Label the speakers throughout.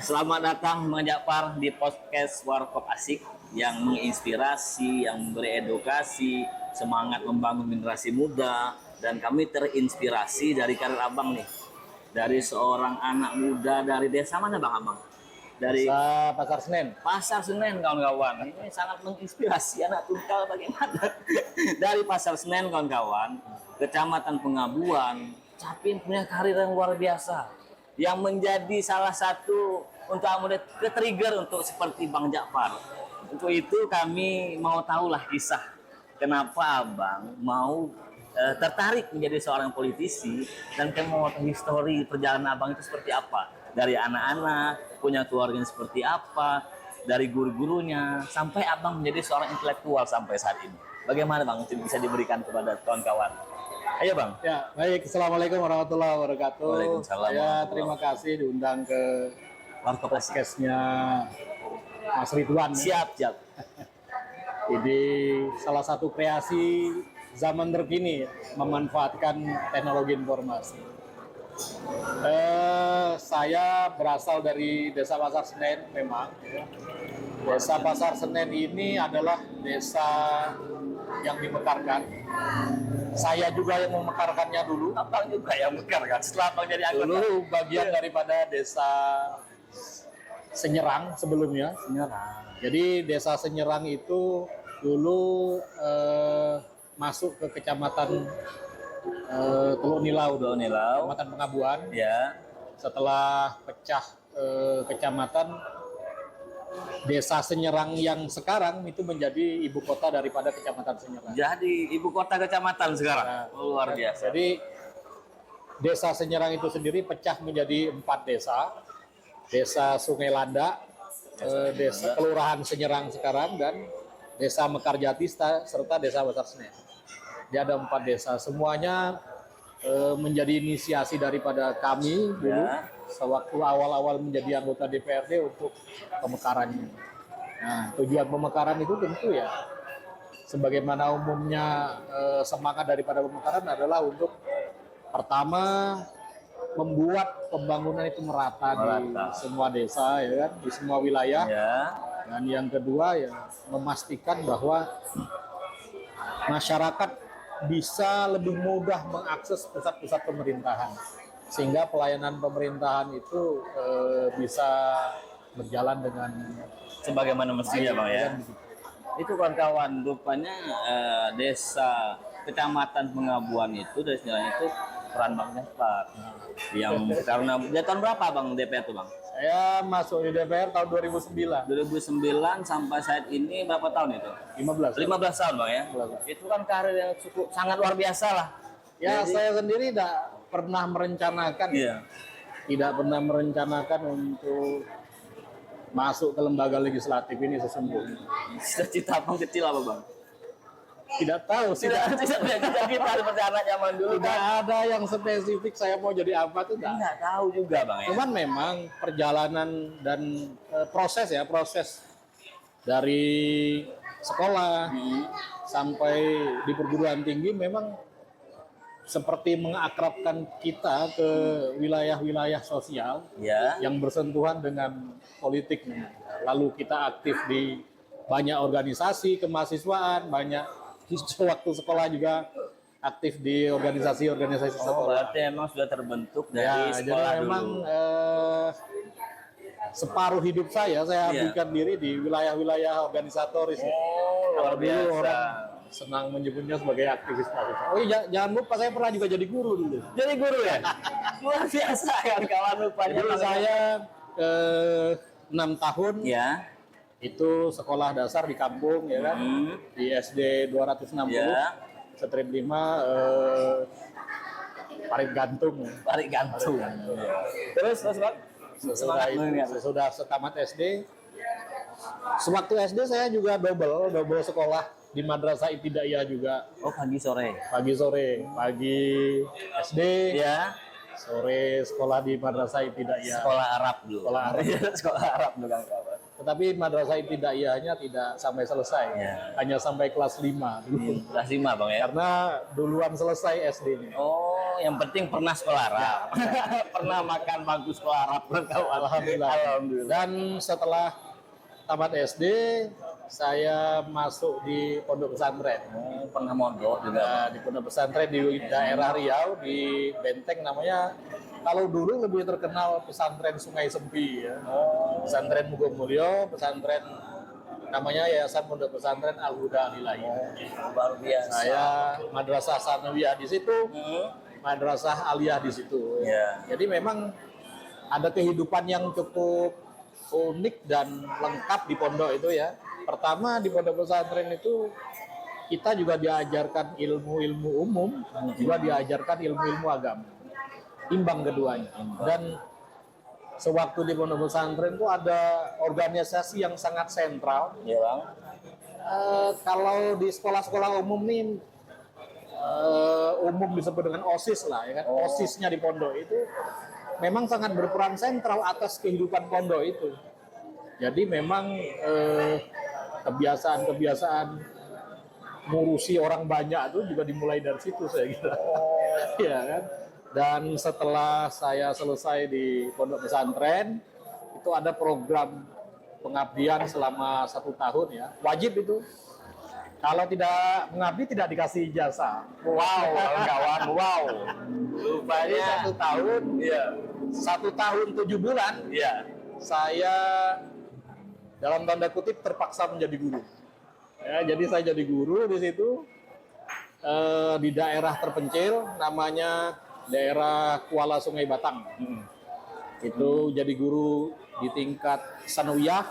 Speaker 1: Selamat datang Bang Japar di podcast Warkop Asik yang menginspirasi, yang memberi edukasi, semangat membangun generasi muda, dan kami terinspirasi dari karir Abang nih. Dari seorang anak muda dari desa mana Bang Abang? Dari
Speaker 2: Desa Pasar Senen.
Speaker 1: Pasar Senen kawan-kawan. Ini sangat menginspirasi anak tunggal bagaimana. Dari Pasar Senen kawan-kawan, Kecamatan Pengabuan, Capin punya karir yang luar biasa. Yang menjadi salah satu untuk muda ke-trigger untuk seperti Bang Japar. Untuk itu kami mau tahulah kisah kenapa Abang mau tertarik menjadi seorang politisi, dan kami mau tahu histori perjalanan Abang itu seperti apa. Dari anak-anak, punya keluarga seperti apa, dari guru-gurunya, sampai Abang menjadi seorang intelektual sampai saat ini. Bagaimana Bang bisa diberikan kepada kawan-kawan? Ayo Bang.
Speaker 2: Ya, baik. Assalamualaikum warahmatullahi wabarakatuh.
Speaker 1: Waalaikumsalam.
Speaker 2: Saya terima kasih diundang ke
Speaker 1: Warkop Asik.
Speaker 2: podcastnya Mas Ridwan.
Speaker 1: Siap.
Speaker 2: Ini salah satu kreasi zaman terkini, memanfaatkan teknologi informasi. Saya berasal dari Desa Pasar Senen memang. Desa Pasar Senen ini adalah desa yang dimekarkan. Saya juga yang memekarkannya dulu.
Speaker 1: Abang juga yang memekarkan setelah Abang jadi anggota.
Speaker 2: Dulu bagian daripada desa Senyerang sebelumnya.
Speaker 1: Senyerang.
Speaker 2: Jadi desa Senyerang itu dulu masuk ke kecamatan Teluk Nilau, kecamatan Pengabuan.
Speaker 1: Ya.
Speaker 2: Setelah pecah kecamatan, desa Senyerang yang sekarang itu menjadi ibu kota daripada kecamatan Senyerang.
Speaker 1: Jadi ibu kota kecamatan sekarang.
Speaker 2: Nah,
Speaker 1: Luar biasa.
Speaker 2: Jadi desa Senyerang itu sendiri pecah menjadi 4 desa. Desa Sungai Landa, desa Kelurahan Senyerang sekarang, dan desa Mekarjati serta desa Pasar Senen. Jadi ada 4 desa. Semuanya menjadi inisiasi daripada kami dulu,
Speaker 1: Ya.
Speaker 2: sewaktu awal-awal menjadi anggota DPRD untuk pemekarannya. Nah, tujuan pemekaran itu tentu ya, sebagaimana umumnya semangat daripada pemekaran adalah untuk pertama membuat pembangunan itu merata di semua desa, ya kan, di semua wilayah.
Speaker 1: Ya.
Speaker 2: Dan yang kedua ya memastikan bahwa masyarakat bisa lebih mudah mengakses pusat-pusat pemerintahan, sehingga pelayanan pemerintahan itu bisa berjalan dengan
Speaker 1: Sebagaimana mestinya Bang ya.
Speaker 2: begitu.
Speaker 1: Itu kawan-kawan, rupanya desa Kecamatan Pengabuan itu dari sejarah itu peran Bang Japar. Yang karena dia tahun berapa Bang DPR tuh Bang?
Speaker 2: Saya masuk di DPR tahun 2009.
Speaker 1: 2009 sampai saat ini berapa tahun itu?
Speaker 2: 15.
Speaker 1: 15 tahun Bang ya.
Speaker 2: 15.
Speaker 1: Itu kan karir yang cukup sangat luar biasa lah.
Speaker 2: Ya,
Speaker 1: Jadi,
Speaker 2: saya sendiri tidak pernah merencanakan.
Speaker 1: iya.
Speaker 2: Tidak pernah merencanakan untuk masuk ke lembaga legislatif ini sesungguhnya.
Speaker 1: Cita-cita Bang kecil apa Bang?
Speaker 2: Tidak tahu sih.
Speaker 1: Tidak cita-cita kita seperti anak zaman dulu
Speaker 2: Tidak
Speaker 1: kan.
Speaker 2: ada yang spesifik saya mau jadi apa tuh tidak.
Speaker 1: Nggak tahu juga Bang ya.
Speaker 2: Cuman memang perjalanan dan proses dari sekolah sampai di perguruan tinggi memang seperti mengakrabkan kita ke wilayah-wilayah sosial
Speaker 1: Ya.
Speaker 2: yang bersentuhan dengan politik. Lalu kita aktif di banyak organisasi kemahasiswaan, banyak waktu sekolah juga aktif di organisasi-organisasi
Speaker 1: Oh,
Speaker 2: sekolah.
Speaker 1: berarti emang sudah terbentuk dari
Speaker 2: Ya,
Speaker 1: sekolah
Speaker 2: jadi memang
Speaker 1: dulu.
Speaker 2: separuh hidup saya habiskan diri di wilayah-wilayah organisatoris.
Speaker 1: Oh, luar
Speaker 2: Kalau dulu
Speaker 1: biasa.
Speaker 2: orang senang menyebutnya sebagai aktivis mahasiswa. Oh iya, jangan lupa saya pernah juga jadi guru dulu.
Speaker 1: Jadi guru ya? Luar biasa kan kawan rupanya.
Speaker 2: Dulu saya 6 tahun
Speaker 1: Ya.
Speaker 2: itu sekolah dasar di kampung, ya kan, di SD 260,
Speaker 1: Ya.
Speaker 2: Strip 5, Parit Gantung.
Speaker 1: Tarik gantung. Terus Bang?
Speaker 2: Sesudah
Speaker 1: Semangat mengingat.
Speaker 2: sesudah setamat SD, sewaktu SD saya juga double sekolah di Madrasah Ibtidaiyah juga,
Speaker 1: Oh, pagi sore.
Speaker 2: pagi sore, pagi SD,
Speaker 1: Ya.
Speaker 2: sore sekolah di Madrasah Ibtidaiyah.
Speaker 1: Sekolah Arab dulu.
Speaker 2: Sekolah Arab.
Speaker 1: Sekolah Arab dulu kan kawan.
Speaker 2: Tetapi madrasah ibtidaiyahnya tidak sampai selesai,
Speaker 1: Ya.
Speaker 2: hanya sampai kelas 5 dulu.
Speaker 1: Kelas 5 Bang ya.
Speaker 2: Karena duluan selesai SD-nya.
Speaker 1: Oh, yang penting pernah sekolah Arab. Pernah makan bangku sekolah Arab.
Speaker 2: Alhamdulillah.
Speaker 1: Alhamdulillah.
Speaker 2: Dan setelah tamat SD, saya masuk di pondok pesantren.
Speaker 1: Oh, pernah mondok juga.
Speaker 2: Nah, di pondok pesantren di daerah Riau, di Benteng namanya. Kalau dulu lebih terkenal pesantren Sungai Sempi ya.
Speaker 1: Oh,
Speaker 2: Pesantren Mugomulyo, pesantren namanya Yayasan Pondok Pesantren Al Huda Al Ilahiyah.
Speaker 1: luar biasa.
Speaker 2: Saya madrasah sanawiyah di situ,
Speaker 1: Hmm.
Speaker 2: madrasah aliyah di situ.
Speaker 1: Ya.
Speaker 2: Jadi memang ada kehidupan yang cukup unik dan lengkap di pondok itu ya. Pertama di pondok pesantren itu kita juga diajarkan ilmu-ilmu umum, juga diajarkan ilmu-ilmu agama. Imbang keduanya. Dan sewaktu di pondok pesantren itu ada organisasi yang sangat sentral.
Speaker 1: Iya Bang.
Speaker 2: Kalau di sekolah-sekolah umum nih umum disebut dengan OSIS lah ya kan.
Speaker 1: Oh.
Speaker 2: OSISnya di pondok itu memang sangat berperan sentral atas kehidupan pondok itu. Jadi memang kebiasaan-kebiasaan ngurusi orang banyak itu juga dimulai dari situ saya kira. Iya kan. Dan setelah saya selesai di pondok pesantren itu ada program pengabdian selama 1 tahun ya, wajib itu. Kalau tidak mengabdi tidak dikasih ijazah.
Speaker 1: Wow, kawan-kawan. Wow.
Speaker 2: Jadi
Speaker 1: Rupanya
Speaker 2: 1 tahun,
Speaker 1: Iya.
Speaker 2: 1 tahun 7 bulan
Speaker 1: Iya.
Speaker 2: saya dalam tanda kutip terpaksa menjadi guru. Ya, jadi saya jadi guru di situ di daerah terpencil namanya daerah Kuala Sungai Batang. Itu jadi guru di tingkat sanawiyah,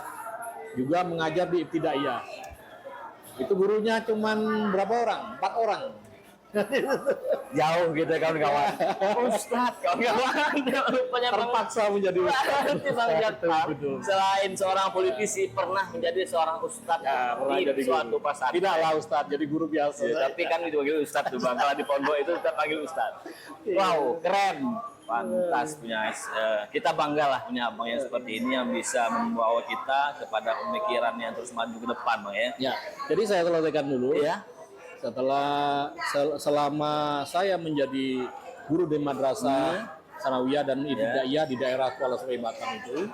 Speaker 2: juga mengajar di ibtidaiyah. Itu gurunya cuman berapa orang? 4 orang.
Speaker 1: Jauh gitu kawan-kawan. Ustadz kawan-kawan. Rupanya Bang
Speaker 2: Terpaksa menjadi
Speaker 1: Berarti Bang Jatmar,
Speaker 2: Betul.
Speaker 1: selain seorang politisi pernah menjadi seorang ustadz
Speaker 2: Ya, pernah
Speaker 1: di
Speaker 2: jadi
Speaker 1: suatu
Speaker 2: guru.
Speaker 1: pesantren.
Speaker 2: Tidaklah Ustadz, jadi guru biasa.
Speaker 1: Ya, tapi kan dipanggil ustadz tuh Bang. Kalau di pondok itu kita panggil ustadz.
Speaker 2: Iya.
Speaker 1: Wow, keren. Pantas punya kita bangga lah punya abang yang seperti ini yang bisa membawa kita kepada pemikiran yang terus maju ke depan Bang ya.
Speaker 2: Ya, jadi saya selesaikan dulu.
Speaker 1: Iya.
Speaker 2: Setelah selama saya menjadi guru di madrasah sanawiyah dan ibtidaiyah di daerah Kuala Sungai Batang itu,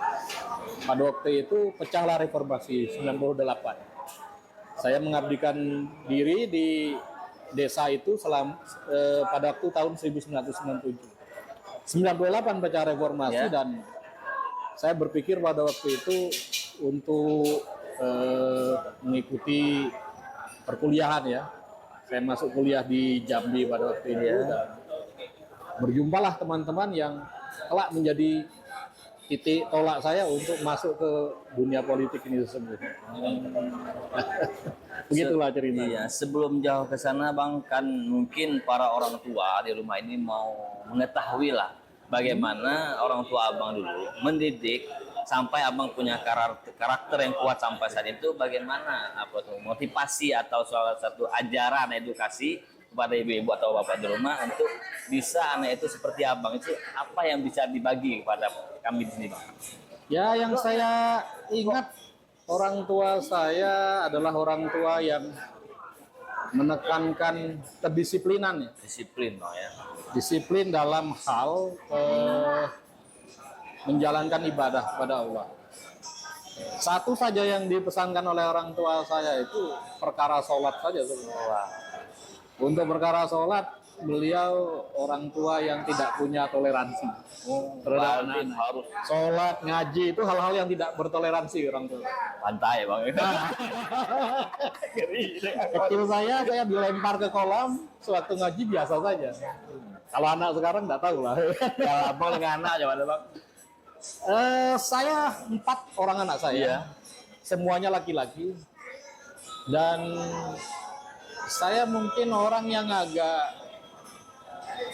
Speaker 2: pada waktu itu pecahlah reformasi 98. Saya mengabdikan diri di desa itu pada waktu tahun 1997. 98 pecah reformasi dan saya berpikir pada waktu itu untuk mengikuti perkuliahan ya. Saya masuk kuliah di Jambi pada waktu itu dan berjumpalah teman-teman yang kelak menjadi titik tolak saya untuk masuk ke dunia politik ini tersebut. Begitulah ceritanya.
Speaker 1: Iya, sebelum jauh ke sana Bang, kan mungkin para orang tua di rumah ini mau mengetahui lah bagaimana orang tua Abang dulu mendidik sampai Abang punya karakter yang kuat sampai saat itu, bagaimana apa tuh motivasi atau salah satu ajaran edukasi kepada ibu-ibu atau bapak di rumah untuk bisa anak itu seperti Abang, itu apa yang bisa dibagi kepada kami di sini Bang?
Speaker 2: Ya, yang saya ingat orang tua saya adalah orang tua yang menekankan kedisiplinan ya.
Speaker 1: Disiplin Bang ya.
Speaker 2: Disiplin dalam hal menjalankan ibadah kepada Allah. Satu saja yang dipesankan oleh orang tua saya itu perkara sholat saja sebenarnya. Untuk perkara sholat, beliau orang tua yang tidak punya toleransi terhadap anak-anak.
Speaker 1: Harus
Speaker 2: Sholat, ngaji itu hal-hal yang tidak bertoleransi orang tua.
Speaker 1: pantai Bang.
Speaker 2: Kecil saya dilempar ke kolam, sewaktu ngaji biasa saja. Kalau anak sekarang nggak tahu lah.
Speaker 1: Kalau Abang dengan anak gimana Bang?
Speaker 2: Saya 4 orang anak saya,
Speaker 1: Iya.
Speaker 2: semuanya laki-laki, dan saya mungkin orang yang agak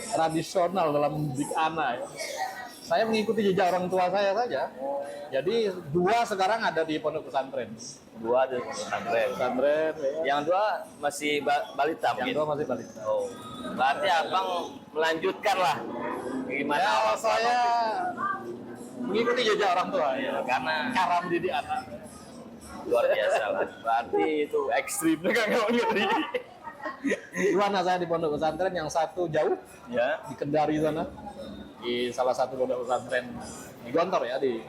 Speaker 2: tradisional dalam mendidik anak. Ya. Saya mengikuti jejak orang tua saya saja. Jadi 2 sekarang ada di pondok pesantren.
Speaker 1: 2 di pesantren.
Speaker 2: Pesantren. Ya.
Speaker 1: Yang 2 masih balita
Speaker 2: Yang
Speaker 1: mungkin.
Speaker 2: 2 masih balita.
Speaker 1: Oh, berarti Abang melanjutkan lah. Gimana
Speaker 2: Ya,
Speaker 1: orang tua
Speaker 2: saya mengikuti jejak orang tua.
Speaker 1: Ya, karena
Speaker 2: Cara mendidik anak.
Speaker 1: luar biasa lah. Berarti itu ekstrim kan kalau ngeri.
Speaker 2: Dua anak saya di pondok pesantren, yang satu jauh
Speaker 1: Ya.
Speaker 2: di Kendari sana, di salah satu pondok pesantren di Gontor ya, di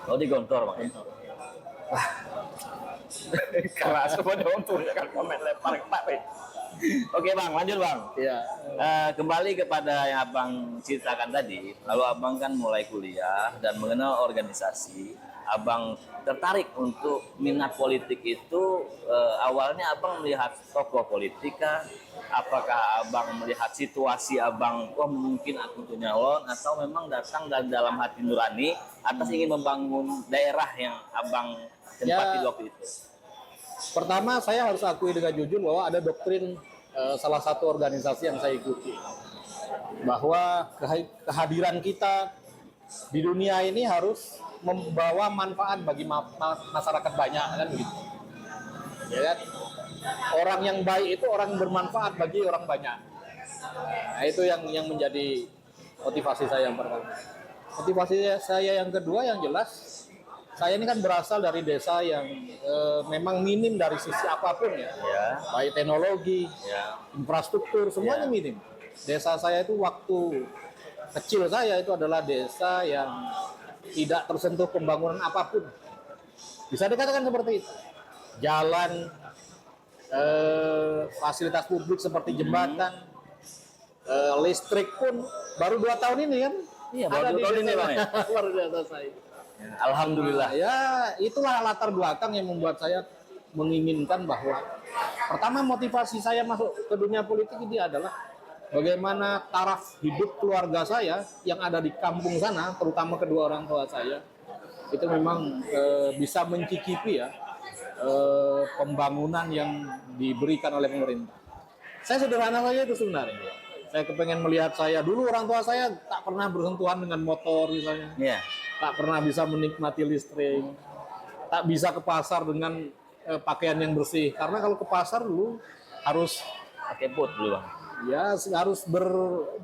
Speaker 1: Oh di Gontor bang. Keras pada untuk kan komen lempar ke Pak. Oke bang, lanjut bang.
Speaker 2: ya.
Speaker 1: Kembali kepada yang abang ceritakan tadi, lalu abang kan mulai kuliah dan mengenal organisasi. Abang tertarik untuk minat politik itu awalnya abang melihat tokoh politik kah? Apakah abang melihat situasi abang, wah mungkin aku punya nyalon, atau memang datang dari dalam hati nurani atas ingin membangun daerah yang abang tempati
Speaker 2: Ya.
Speaker 1: waktu itu?
Speaker 2: Pertama, saya harus akui dengan jujur bahwa ada doktrin salah satu organisasi yang saya ikuti, bahwa kehadiran kita di dunia ini harus membawa manfaat bagi masyarakat banyak, kan begitu. Ya kan? Orang yang baik itu orang yang bermanfaat bagi orang banyak. Nah, itu yang menjadi motivasi saya yang pertama. Motivasi saya yang kedua yang jelas, saya ini kan berasal dari desa yang memang minim dari sisi apapun ya.
Speaker 1: Ya.
Speaker 2: Baik teknologi,
Speaker 1: Ya.
Speaker 2: infrastruktur, semuanya minim. Desa saya itu waktu kecil saya itu adalah desa yang tidak tersentuh pembangunan apapun. Bisa dikatakan seperti itu. Jalan, fasilitas publik seperti jembatan, listrik pun baru 2 tahun ini kan.
Speaker 1: Iya, baru
Speaker 2: ada
Speaker 1: 2
Speaker 2: di
Speaker 1: tahun ini,
Speaker 2: desa
Speaker 1: Bang, ya?
Speaker 2: saya. Luar biasa saya.
Speaker 1: Alhamdulillah.
Speaker 2: Ya, itulah latar belakang yang membuat saya menginginkan bahwa pertama motivasi saya masuk ke dunia politik ini adalah bagaimana taraf hidup keluarga saya yang ada di kampung sana, terutama kedua orang tua saya, itu memang bisa mencicipi ya pembangunan yang diberikan oleh pemerintah. Saya sederhana saja itu sebenarnya. Saya kepengen melihat saya dulu, orang tua saya tak pernah bersentuhan dengan motor misalnya,
Speaker 1: Iya.
Speaker 2: tak pernah bisa menikmati listrik, tak bisa ke pasar dengan pakaian yang bersih. Karena kalau ke pasar dulu harus
Speaker 1: Pakai put dulu bang.
Speaker 2: ya harus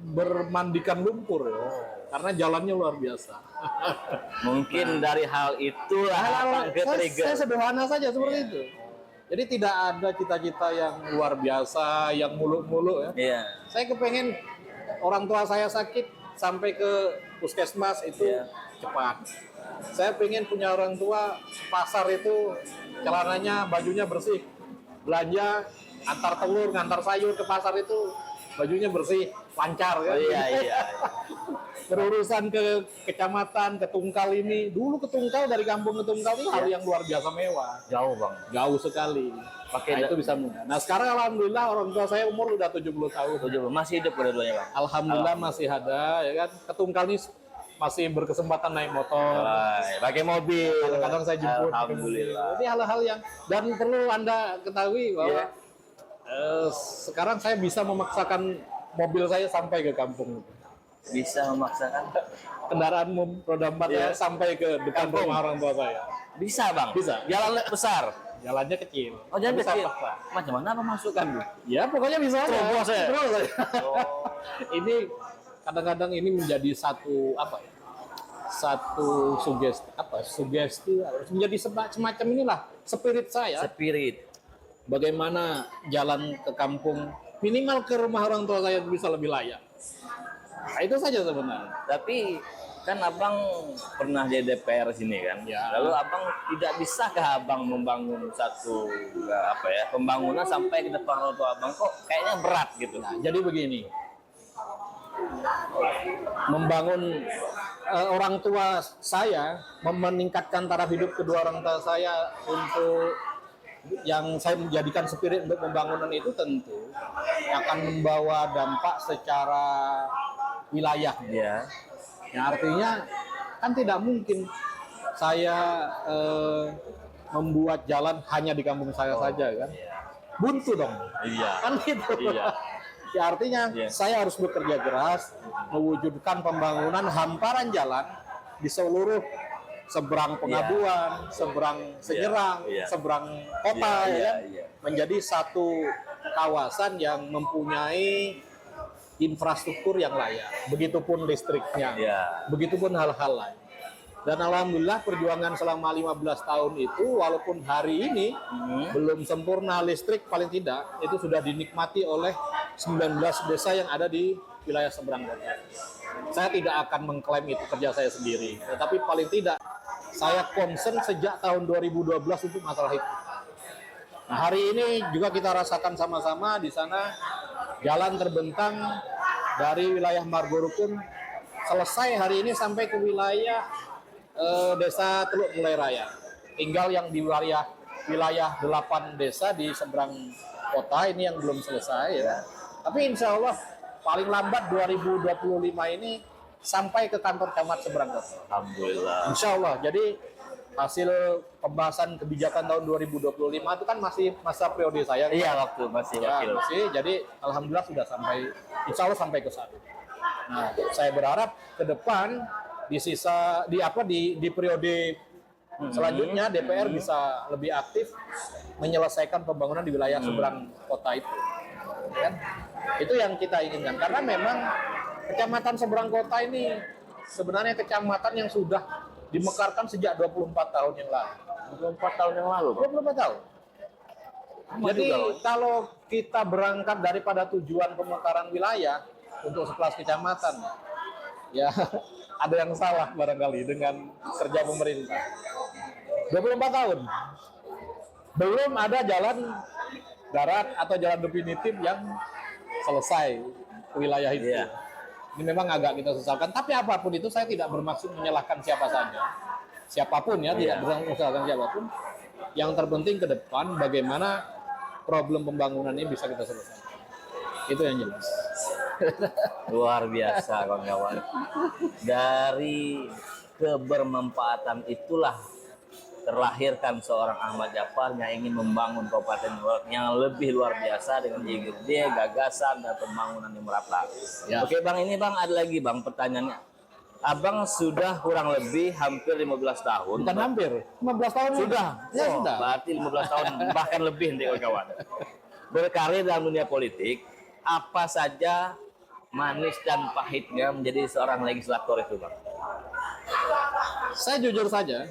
Speaker 2: bermandikan lumpur ya. Karena jalannya luar biasa.
Speaker 1: Mungkin dari hal itulah abang ke
Speaker 2: saya
Speaker 1: trigger.
Speaker 2: sederhana saja seperti itu. Jadi tidak ada cita-cita yang luar biasa, yang muluk-muluk ya.
Speaker 1: Iya.
Speaker 2: Saya kepengen orang tua saya sakit sampai ke puskesmas itu cepat. Saya pengen punya orang tua pasar itu celananya, bajunya bersih. Belanja, antar telur, ngantar sayur ke pasar itu bajunya bersih, lancar kan.
Speaker 1: Oh, iya.
Speaker 2: Berurusan ke kecamatan, ke Tungkal ini. Dulu ke Tungkal, dari kampung ke Tungkal itu hal yang luar biasa mewah.
Speaker 1: Jauh bang.
Speaker 2: Jauh sekali. Nah, itu bisa mudah. Nah, sekarang alhamdulillah orang tua saya umur udah 70 tahun.
Speaker 1: Masih hidup kedua-duanya bang.
Speaker 2: Alhamdulillah masih ada ya kan. Ke Tungkal ini masih berkesempatan naik motor.
Speaker 1: Pakai mobil.
Speaker 2: Kadang-kadang saya jemput.
Speaker 1: Alhamdulillah.
Speaker 2: Jadi hal-hal yang, dan perlu Anda ketahui bahwa sekarang saya bisa memaksakan mobil saya sampai ke kampung.
Speaker 1: Bisa memaksakan.
Speaker 2: Kendaraan roda 4 saya sampai ke depan
Speaker 1: Kampung.
Speaker 2: rumah orang tua saya.
Speaker 1: Bisa bang.
Speaker 2: Bisa.
Speaker 1: Jalan besar.
Speaker 2: Jalannya kecil.
Speaker 1: Oh jalan
Speaker 2: Bisa
Speaker 1: kecil.
Speaker 2: paksa.
Speaker 1: Macam mana apa masukkan bu?
Speaker 2: Ya pokoknya bisa aja.
Speaker 1: Terobos ya?
Speaker 2: Terus aja.
Speaker 1: Oh.
Speaker 2: Ini kadang-kadang ini menjadi satu apa ya? Satu sugesti harus menjadi semacam inilah spirit saya.
Speaker 1: Spirit.
Speaker 2: Bagaimana jalan ke kampung, minimal ke rumah orang tua saya bisa lebih layak. Nah, itu saja sebenarnya.
Speaker 1: Tapi kan abang pernah jadi DPR sini kan.
Speaker 2: Ya.
Speaker 1: Lalu abang tidak bisakah abang membangun satu pembangunan sampai ke depan orang tua abang, kok kayaknya berat gitu.
Speaker 2: Nah, jadi begini, membangun orang tua saya, meningkatkan taraf hidup kedua orang tua saya untuk yang saya menjadikan spirit untuk pembangunan itu tentu akan membawa dampak secara wilayah.
Speaker 1: Ya.
Speaker 2: Ya, artinya kan tidak mungkin saya membuat jalan hanya di kampung saya saja kan. Buntu dong.
Speaker 1: Iya.
Speaker 2: Kan gitu.
Speaker 1: Iya.
Speaker 2: Ya artinya saya harus bekerja keras mewujudkan pembangunan hamparan jalan di seluruh seberang Pengabuan, seberang Senyerang, seberang kota ya kan? Menjadi satu kawasan yang mempunyai infrastruktur yang layak, begitupun listriknya,
Speaker 1: Ya.
Speaker 2: begitupun hal-hal lain. Dan alhamdulillah perjuangan selama 15 tahun itu, walaupun hari ini belum sempurna listrik, paling tidak itu sudah dinikmati oleh 19 desa yang ada di wilayah seberang kota. Saya tidak akan mengklaim itu kerja saya sendiri, tetapi paling tidak saya concern sejak tahun 2012 untuk masalah itu. Nah, hari ini juga kita rasakan sama-sama di sana jalan terbentang dari wilayah Margorukun selesai hari ini sampai ke wilayah desa Teluk Mulai Raya. Tinggal yang di wilayah 8 desa di seberang kota ini yang belum selesai ya. Tapi insya Allah paling lambat 2025 ini sampai ke kantor camat seberang kota.
Speaker 1: Alhamdulillah.
Speaker 2: Insya Allah. Jadi hasil pembahasan kebijakan tahun 2025 itu kan masih masa periode saya.
Speaker 1: Iya, waktu masih
Speaker 2: Ya,
Speaker 1: wakil.
Speaker 2: masih. Jadi alhamdulillah sudah sampai, insya Allah sampai ke sana. Nah, saya berharap ke depan di periode selanjutnya DPR bisa lebih aktif menyelesaikan pembangunan di wilayah seberang kota itu. Kan? Itu yang kita inginkan karena memang kecamatan seberang kota ini sebenarnya kecamatan yang sudah dimekarkan sejak 24 tahun yang lalu.
Speaker 1: 24 tahun yang lalu, Bang.
Speaker 2: 24 tahun. Jadi kalau kita berangkat daripada tujuan pemekaran wilayah untuk sekelas kecamatan, ya ada yang salah barangkali dengan kerja pemerintah. 24 tahun. Belum ada jalan darat atau jalan definitif yang selesai wilayah itu.
Speaker 1: Iya.
Speaker 2: Ini memang agak kita sesalkan. Tapi apapun itu saya tidak bermaksud menyalahkan siapa saja. Siapapun ya, tidak menyalahkan siapapun. Yang terpenting ke depan bagaimana problem pembangunan ini bisa kita selesaikan. Itu yang jelas.
Speaker 1: Luar biasa kawan-kawan. Dari kebermanfaatan itulah terlahirkan seorang Ahmad Jafar yang ingin membangun kabupaten yang lebih luar biasa dengan ide, gagasan dan pembangunan yang merata.
Speaker 2: Ya.
Speaker 1: Oke Bang, ini Bang ada lagi Bang pertanyaannya. Abang sudah kurang lebih hampir 15 tahun.
Speaker 2: Bukan hampir, 15 tahun
Speaker 1: Sudah.
Speaker 2: Ya
Speaker 1: Oh,
Speaker 2: sudah.
Speaker 1: Berarti 15 tahun bahkan lebih nih kawan-kawan. Berkarir dalam dunia politik, apa saja manis dan pahitnya menjadi seorang legislator itu Bang?
Speaker 2: Saya jujur saja,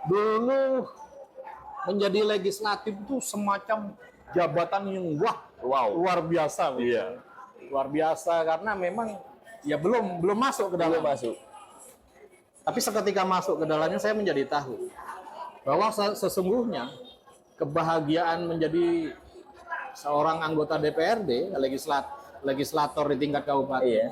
Speaker 2: dulu menjadi legislatif itu semacam jabatan yang luar biasa.
Speaker 1: Iya.
Speaker 2: Luar biasa karena memang ya belum masuk ke dalam.
Speaker 1: Belum masuk.
Speaker 2: Tapi seketika masuk ke dalamnya saya menjadi tahu bahwa sesungguhnya kebahagiaan menjadi seorang anggota DPRD, legislator di tingkat kabupaten.
Speaker 1: Iya.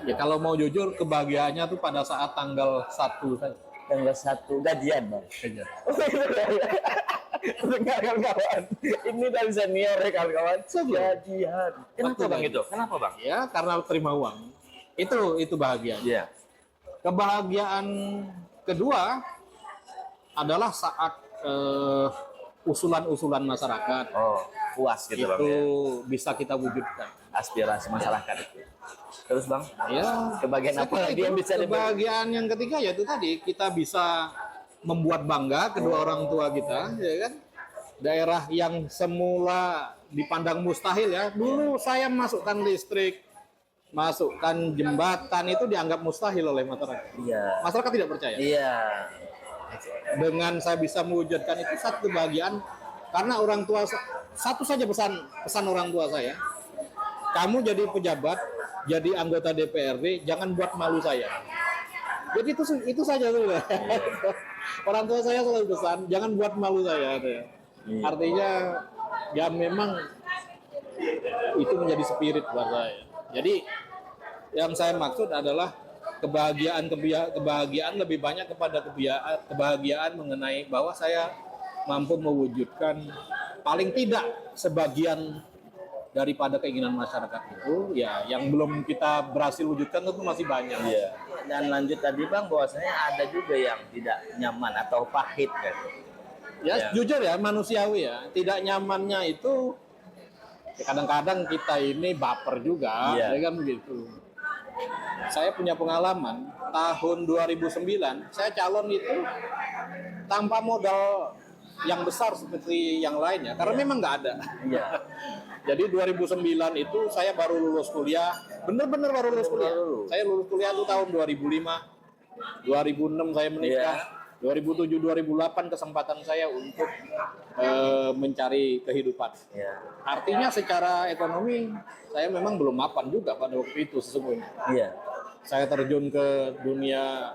Speaker 2: Ya kalau mau jujur kebahagiaannya tuh pada saat tanggal 1 saja.
Speaker 1: Tanggal 1 gajian Bang.
Speaker 2: Saja.
Speaker 1: Dengar kawan-kawan. Ini dari senior ya kawan-kawan. Gajian. Kenapa
Speaker 2: Betul,
Speaker 1: Bang
Speaker 2: Bang.
Speaker 1: itu? Kenapa Bang?
Speaker 2: Ya karena terima uang. Itu bahagia.
Speaker 1: Iya.
Speaker 2: Kebahagiaan kedua adalah saat usulan-usulan masyarakat
Speaker 1: Oh, puas gitu Bang
Speaker 2: itu
Speaker 1: ya.
Speaker 2: bisa kita wujudkan.
Speaker 1: Aspirasi masyarakat itu. Terus Bang?
Speaker 2: Ya,
Speaker 1: Kebahagiaan
Speaker 2: saya
Speaker 1: apa
Speaker 2: kira
Speaker 1: lagi
Speaker 2: itu
Speaker 1: yang bisa
Speaker 2: kebahagiaan yang ketiga yaitu tadi kita bisa membuat bangga kedua orang tua kita, ya kan? Daerah yang semula dipandang mustahil ya. Dulu saya masukkan listrik, masukkan jembatan itu dianggap mustahil oleh masyarakat.
Speaker 1: Iya.
Speaker 2: Masyarakat tidak percaya.
Speaker 1: Iya.
Speaker 2: Dengan saya bisa mewujudkan itu satu kebahagiaan karena orang tua satu saja pesan orang tua saya, kamu jadi pejabat, jadi anggota DPRD, jangan buat malu saya. Jadi itu saja tuh. Orang tua saya selalu pesan, jangan buat malu saya.
Speaker 1: Iya.
Speaker 2: Artinya ya memang itu menjadi spirit buat saya. Jadi yang saya maksud adalah kebahagiaan lebih banyak kepada kebahagiaan mengenai bahwa saya mampu mewujudkan paling tidak sebagian daripada keinginan masyarakat itu ya yang belum kita berhasil wujudkan itu masih banyak.
Speaker 1: Iya. Dan lanjut tadi Bang bahwasanya ada juga yang tidak nyaman atau pahit kan.
Speaker 2: Ya,
Speaker 1: Ya.
Speaker 2: jujur ya manusiawi ya. Tidak nyamannya itu ya kadang-kadang kita ini baper juga,
Speaker 1: Iya.
Speaker 2: ya kan begitu. Saya punya pengalaman tahun 2009 saya calon itu tanpa modal yang besar seperti yang lainnya karena memang nggak ada.
Speaker 1: Iya.
Speaker 2: Jadi 2009 itu saya baru lulus kuliah, bener-bener baru lulus kuliah. Saya lulus kuliah itu tahun 2005, 2006 saya menikah, 2007 2008 kesempatan saya untuk mencari kehidupan.
Speaker 1: Iya.
Speaker 2: Artinya secara ekonomi saya memang belum mapan juga pada waktu itu sesungguhnya.
Speaker 1: Iya.
Speaker 2: Saya terjun ke dunia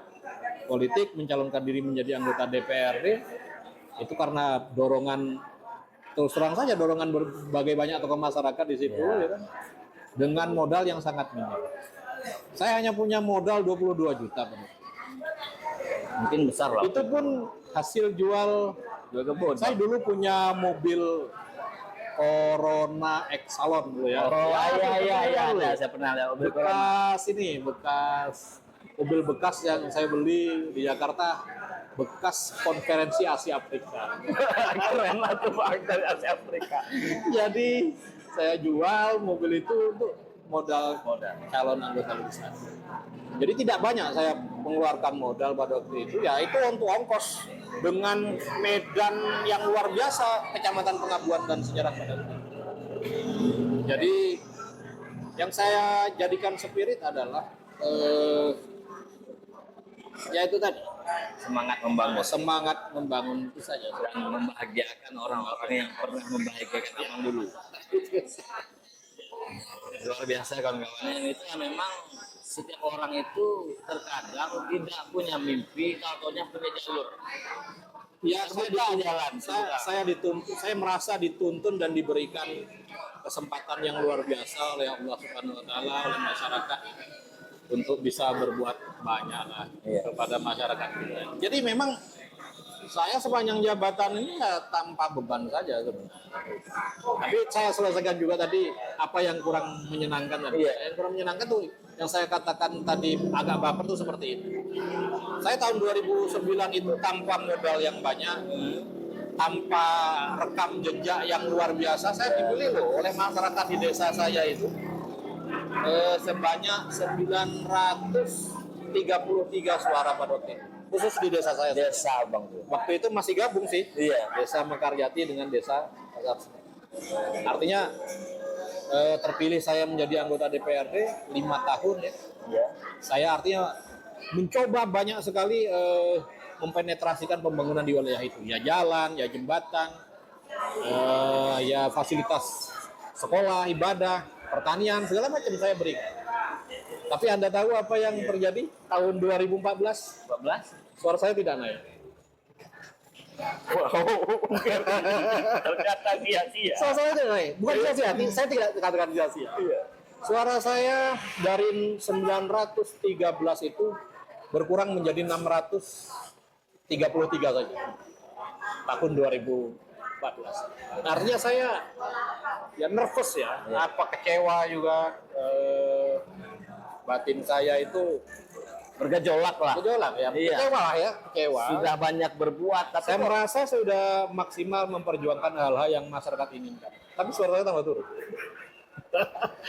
Speaker 2: politik, mencalonkan diri menjadi anggota DPRD itu karena dorongan, terus terang saja dorongan berbagai banyak tokoh masyarakat di situ, ya kan? Dengan modal yang sangat minim. Saya hanya punya modal 22 juta.
Speaker 1: Mungkin besar lah.
Speaker 2: Itu pun hasil jual
Speaker 1: kebun.
Speaker 2: Saya dulu punya mobil Corona Exalon dulu ya.
Speaker 1: Oh iya, saya pernah lihat mobil Corona.
Speaker 2: Bekas mobil bekas yang saya beli di Jakarta, bekas konferensi Asia Afrika.
Speaker 1: Keren lah tuh Pak, dari Asia Afrika.
Speaker 2: Jadi saya jual mobil itu untuk modal calon anggota legislatif. Jadi tidak banyak saya mengeluarkan modal pada waktu itu, ya itu untuk ongkos dengan medan yang luar biasa, Kecamatan Pengabuan dan Sejarah pada waktu itu. Jadi yang saya jadikan spirit adalah ya itu tadi, semangat membangun itu saja,
Speaker 1: dan membahagiakan orang-orang yang pernah membahagiakan abang dulu. Luar biasa kawan-kawan. Itu ya memang setiap orang itu terkadang tidak punya mimpi, taunya punya jalur.
Speaker 2: Ya, saya dituntun, saya merasa dituntun dan diberikan kesempatan yang luar biasa oleh Allah Subhanahu Wa Taala, oleh masyarakat untuk bisa berbuat banyak lah kepada masyarakat kita. Jadi memang saya sepanjang jabatan ini ya tanpa beban saja sebenarnya. Tapi saya selesaikan juga tadi apa yang kurang menyenangkan tadi. Yang kurang menyenangkan tuh yang saya katakan tadi agak baper tuh seperti itu. Saya tahun 2009 itu tanpa modal yang banyak, tanpa rekam jejak yang luar biasa, saya dipilih loh oleh masyarakat di desa saya itu sebanyak 933 suara pada waktu itu. Khusus di desa saya.
Speaker 1: Desa Bang.
Speaker 2: Waktu itu masih gabung sih.
Speaker 1: Iya.
Speaker 2: Desa Mekaryati dengan desa Pasar. Artinya terpilih saya menjadi anggota DPRD 5 tahun ya.
Speaker 1: Iya.
Speaker 2: Saya artinya mencoba banyak sekali mempenetrasikan pembangunan di wilayah itu. Ya jalan, ya jembatan, ya fasilitas sekolah, ibadah, pertanian, segala macam saya berikan. Tapi Anda tahu apa yang terjadi tahun 2014?
Speaker 1: 14?
Speaker 2: Suara saya tidak naik.
Speaker 1: Wow, ternyata sia-sia.
Speaker 2: Suara saya tidak naik. Bukan sia-sia, saya tidak katakan sia-sia. Suara saya dari 913 itu berkurang menjadi 633 saja. Tahun 2014. Artinya saya ya nervous ya, apa kecewa juga, batin saya itu
Speaker 1: Bergejolak lah.
Speaker 2: ya, kecewa lah ya, kecewa.
Speaker 1: Sudah banyak berbuat, tapi
Speaker 2: Saya merasa sudah maksimal memperjuangkan hal-hal yang masyarakat inginkan. Tapi suara saya tambah turun.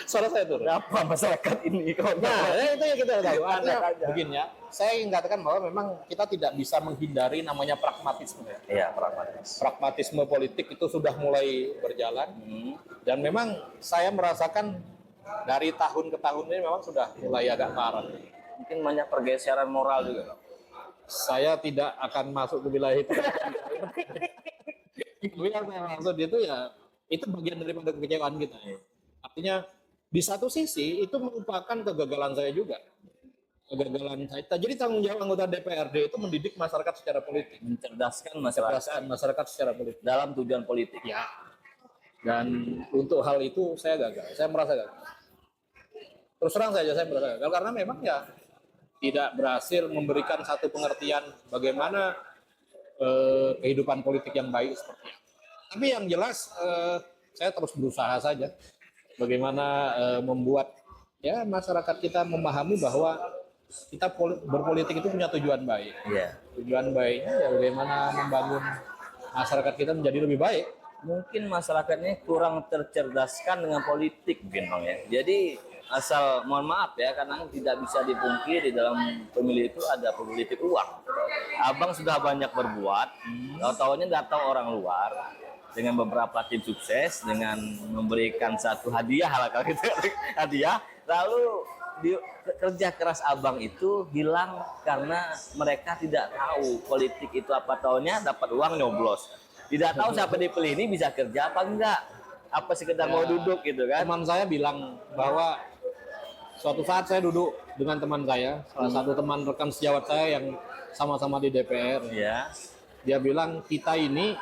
Speaker 2: Suara saya turun.
Speaker 1: apa masyarakat ini?
Speaker 2: Nah, itu yang kita tahu. Artinya begini ya, saya ingin katakan bahwa memang kita tidak bisa menghindari namanya pragmatisme.
Speaker 1: Iya, pragmatis.
Speaker 2: Pragmatisme politik itu sudah mulai berjalan. Dan memang saya merasakan dari tahun ke tahun ini memang sudah mulai agak parah.
Speaker 1: Mungkin banyak pergeseran moral juga.
Speaker 2: Saya tidak akan masuk ke wilayah itu. Yang saya maksud itu ya, itu bagian daripada kekecewaan kita. Artinya di satu sisi itu merupakan kegagalan saya juga. Kegagalan saya. Jadi tanggung jawab anggota DPRD itu mendidik masyarakat secara politik.
Speaker 1: Mencerdaskan
Speaker 2: Masyarakat secara politik.
Speaker 1: dalam tujuan politik.
Speaker 2: Ya. Dan untuk hal itu saya gagal. Saya merasa gagal. Terus terang saja saya merasa gagal karena memang ya tidak berhasil memberikan satu pengertian bagaimana kehidupan politik yang baik seperti itu. Tapi yang jelas saya terus berusaha saja bagaimana membuat ya masyarakat kita memahami bahwa kita berpolitik itu punya tujuan baik.
Speaker 1: Iya.
Speaker 2: Tujuan baiknya ya bagaimana membangun masyarakat kita menjadi lebih baik.
Speaker 1: Mungkin masyarakatnya kurang tercerdaskan dengan politik mungkin Bang ya. Jadi asal mohon maaf ya, karena tidak bisa dipungkiri di dalam pemilih itu ada politik uang. Abang sudah banyak berbuat, tahu-tahunya datang orang luar dengan beberapa tim sukses, dengan memberikan satu hadiah lah kalau gitu, hadiah, lalu kerja keras abang itu hilang karena mereka tidak tahu politik itu apa, taunya dapat uang nyoblos, tidak tahu siapa dipilih ini bisa kerja apa enggak, apa sekedar mau duduk gitu kan.
Speaker 2: Teman saya bilang bahwa suatu saat saya duduk dengan teman saya, salah satu teman rekan sejawat saya yang sama-sama di DPR.
Speaker 1: Ya.
Speaker 2: Dia bilang kita ini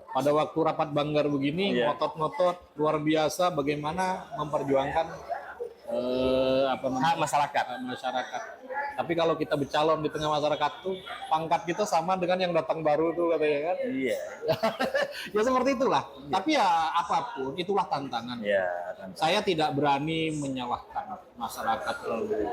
Speaker 2: pada waktu rapat banggar begini ngotot-ngotot luar biasa bagaimana memperjuangkan
Speaker 1: Hak masyarakat.
Speaker 2: masyarakat. Tapi kalau kita bercalon di tengah masyarakat tuh pangkat kita sama dengan yang datang baru tuh katanya kan.
Speaker 1: Iya.
Speaker 2: Ya seperti itulah. Tapi ya apapun itulah tantangan.
Speaker 1: Iya.
Speaker 2: Saya tidak berani menyalahkan masyarakat terlalu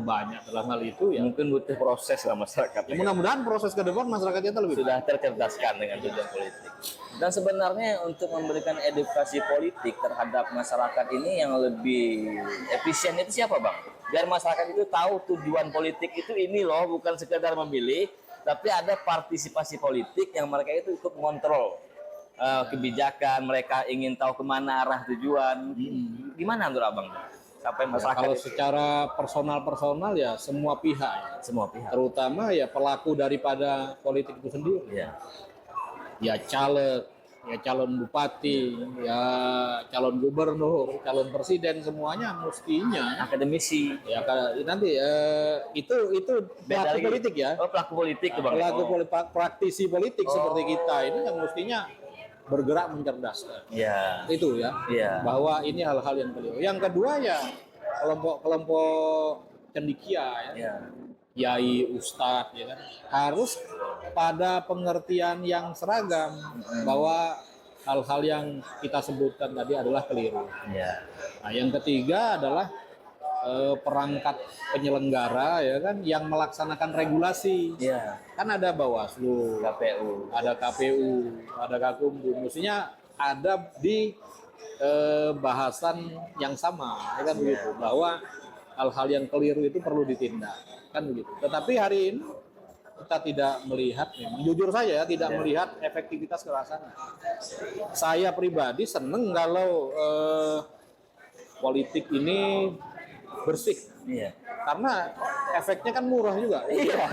Speaker 2: banyak dalam hal itu ya.
Speaker 1: Mungkin butuh proses lah masyarakat.
Speaker 2: Ya, mudah-mudahan proses ke depan masyarakat kita lebih
Speaker 1: Sudah tercerdaskan dengan tujuan politik. Dan sebenarnya untuk memberikan edukasi politik terhadap masyarakat ini yang lebih efisien itu siapa bang? Biar masyarakat itu tahu tujuan politik itu ini loh, bukan sekedar memilih, tapi ada partisipasi politik yang mereka itu ikut mengontrol kebijakan, mereka ingin tahu kemana arah tujuan. Gimana menurut abang? Sampai masyarakat
Speaker 2: kalau
Speaker 1: itu?
Speaker 2: secara personal ya semua pihak ya.
Speaker 1: Semua pihak.
Speaker 2: Terutama ya pelaku daripada politik itu sendiri.
Speaker 1: Ya.
Speaker 2: Ya caleg, ya calon bupati, ya calon gubernur, calon presiden semuanya mestinya
Speaker 1: Akademisi.
Speaker 2: ya nanti itu
Speaker 1: Beda
Speaker 2: pelaku
Speaker 1: lagi.
Speaker 2: politik ya.
Speaker 1: Oh, pelaku politik tuh bang.
Speaker 2: Pelaku praktisi politik
Speaker 1: Oh.
Speaker 2: seperti kita ini yang mestinya bergerak mencerdaskan.
Speaker 1: Ya.
Speaker 2: Itu ya.
Speaker 1: Iya.
Speaker 2: Bahwa ini hal-hal yang keliru. Yang kedua ya kelompok cendikia ya.
Speaker 1: Ya.
Speaker 2: Kiai, ustadz, ya kan, harus pada pengertian yang seragam bahwa hal-hal yang kita sebutkan tadi adalah keliru.
Speaker 1: Ya.
Speaker 2: Nah, yang ketiga adalah perangkat penyelenggara ya kan yang melaksanakan regulasi.
Speaker 1: Ya.
Speaker 2: Kan ada Bawaslu,
Speaker 1: KPU.
Speaker 2: ada KPU, ada Gakumdu. Mestinya ada di bahasan yang sama, ya kan begitu. Bahwa hal-hal yang keliru itu perlu ditindak, kan begitu. Tetapi hari ini kita tidak melihat, memang jujur saja tidak melihat efektivitas ke sana. Saya pribadi seneng kalau politik ini bersih,
Speaker 1: Iya.
Speaker 2: karena efeknya kan murah juga.
Speaker 1: Iya,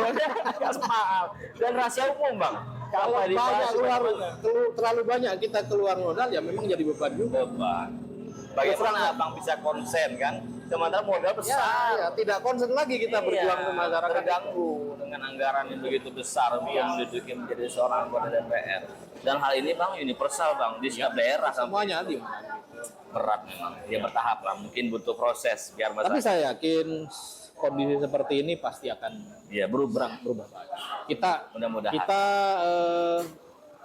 Speaker 1: gas mahal dan rahasia umum bang.
Speaker 2: Kalau
Speaker 1: Apa dibahas,
Speaker 2: terlalu banyak kita keluar modal ya memang jadi beban juga.
Speaker 1: beban. Bagaimana abang bisa konsen kan? Sementara modal besar.
Speaker 2: Ya, tidak konsen lagi kita berjuang ke masyarakat.
Speaker 1: Terganggu dengan anggaran yang begitu besar untuk menduduki menjadi seorang anggota DPR. Dan hal ini bang universal bang di setiap daerah
Speaker 2: Semuanya di
Speaker 1: berat memang. Ya bertahap lah. Mungkin butuh proses biar
Speaker 2: Tapi
Speaker 1: masyarakat.
Speaker 2: saya yakin kondisi seperti ini pasti akan
Speaker 1: Ya berubah.
Speaker 2: berubah. Kita
Speaker 1: Mudah-mudahan.
Speaker 2: kita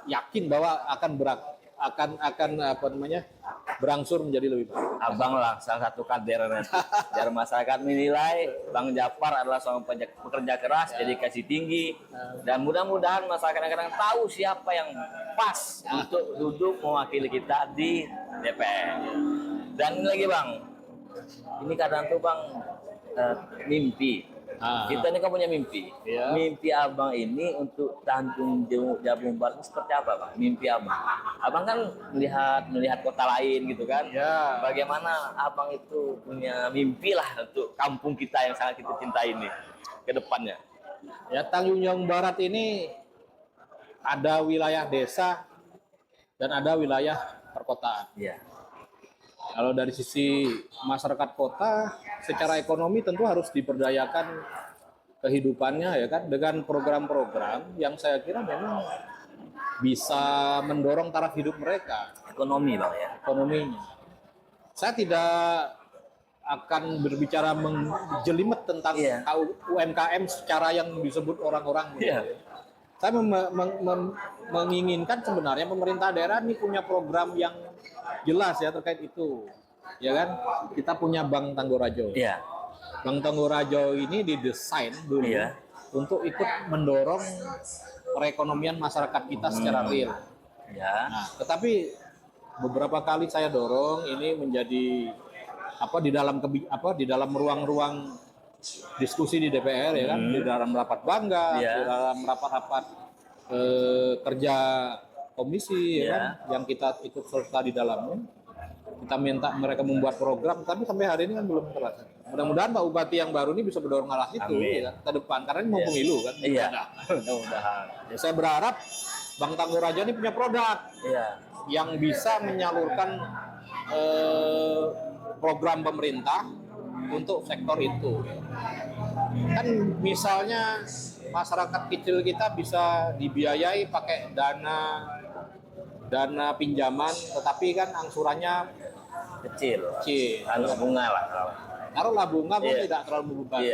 Speaker 2: yakin bahwa akan apa namanya berangsur menjadi lebih baik.
Speaker 1: Abang lah salah satu kader nanti. Biar masyarakat menilai Bang Jafar adalah seorang pekerja keras, dedikasi tinggi, dan mudah-mudahan masyarakat akan tahu siapa yang pas untuk duduk mewakili kita di DPR. Dan ini lagi bang, ini kadang tuh bang mimpi. Kita ini kan punya mimpi.
Speaker 2: Iya.
Speaker 1: Mimpi abang ini untuk Tanjung Jabung Barat ini seperti apa bang? Mimpi abang. Abang kan melihat kota lain gitu kan.
Speaker 2: Ya.
Speaker 1: Bagaimana abang itu punya mimpi lah untuk kampung kita yang sangat kita cintai ini ke depannya.
Speaker 2: Ya, Tanjung Jabung Barat ini ada wilayah desa dan ada wilayah perkotaan.
Speaker 1: Iya.
Speaker 2: Kalau dari sisi masyarakat kota, secara ekonomi tentu harus diberdayakan kehidupannya ya kan dengan program-program yang saya kira memang bisa mendorong taraf hidup mereka,
Speaker 1: Ekonomi bang ya.
Speaker 2: ekonominya. Saya tidak akan berbicara menjelimet tentang
Speaker 1: Iya.
Speaker 2: UMKM secara yang disebut orang-orang.
Speaker 1: Iya.
Speaker 2: Saya menginginkan sebenarnya pemerintah daerah ini punya program yang jelas ya terkait itu, ya kan? Kita punya Bank Tanggorajo.
Speaker 1: Iya.
Speaker 2: Bank Tanggorajo ini didesain dulu
Speaker 1: Iya.
Speaker 2: untuk ikut mendorong perekonomian masyarakat kita secara real.
Speaker 1: Ya.
Speaker 2: Nah, tetapi beberapa kali saya dorong ini menjadi di dalam ruang-ruang diskusi di DPR ya kan, di dalam rapat bangga, di dalam rapat-rapat kerja komisi ya kan, yang kita ikut serta di dalamnya. Kita minta mereka membuat program, tapi sampai hari ini kan belum terlaksana. Mudah-mudahan Pak Bupati yang baru ini bisa berdorong arah itu ya, ke depan, karena ini mau pemilu kan.
Speaker 1: Iya. Mudah-mudahan.
Speaker 2: Ya, saya berharap Bang Tangguh Raja ini punya produk yang bisa menyalurkan program pemerintah untuk sektor itu. Kan misalnya masyarakat kecil kita bisa dibiayai pakai dana pinjaman, tetapi kan angsurannya
Speaker 1: Kecil.
Speaker 2: kecil.
Speaker 1: Bunga lah.
Speaker 2: Taruhlah bunga pun tidak terlalu membebani.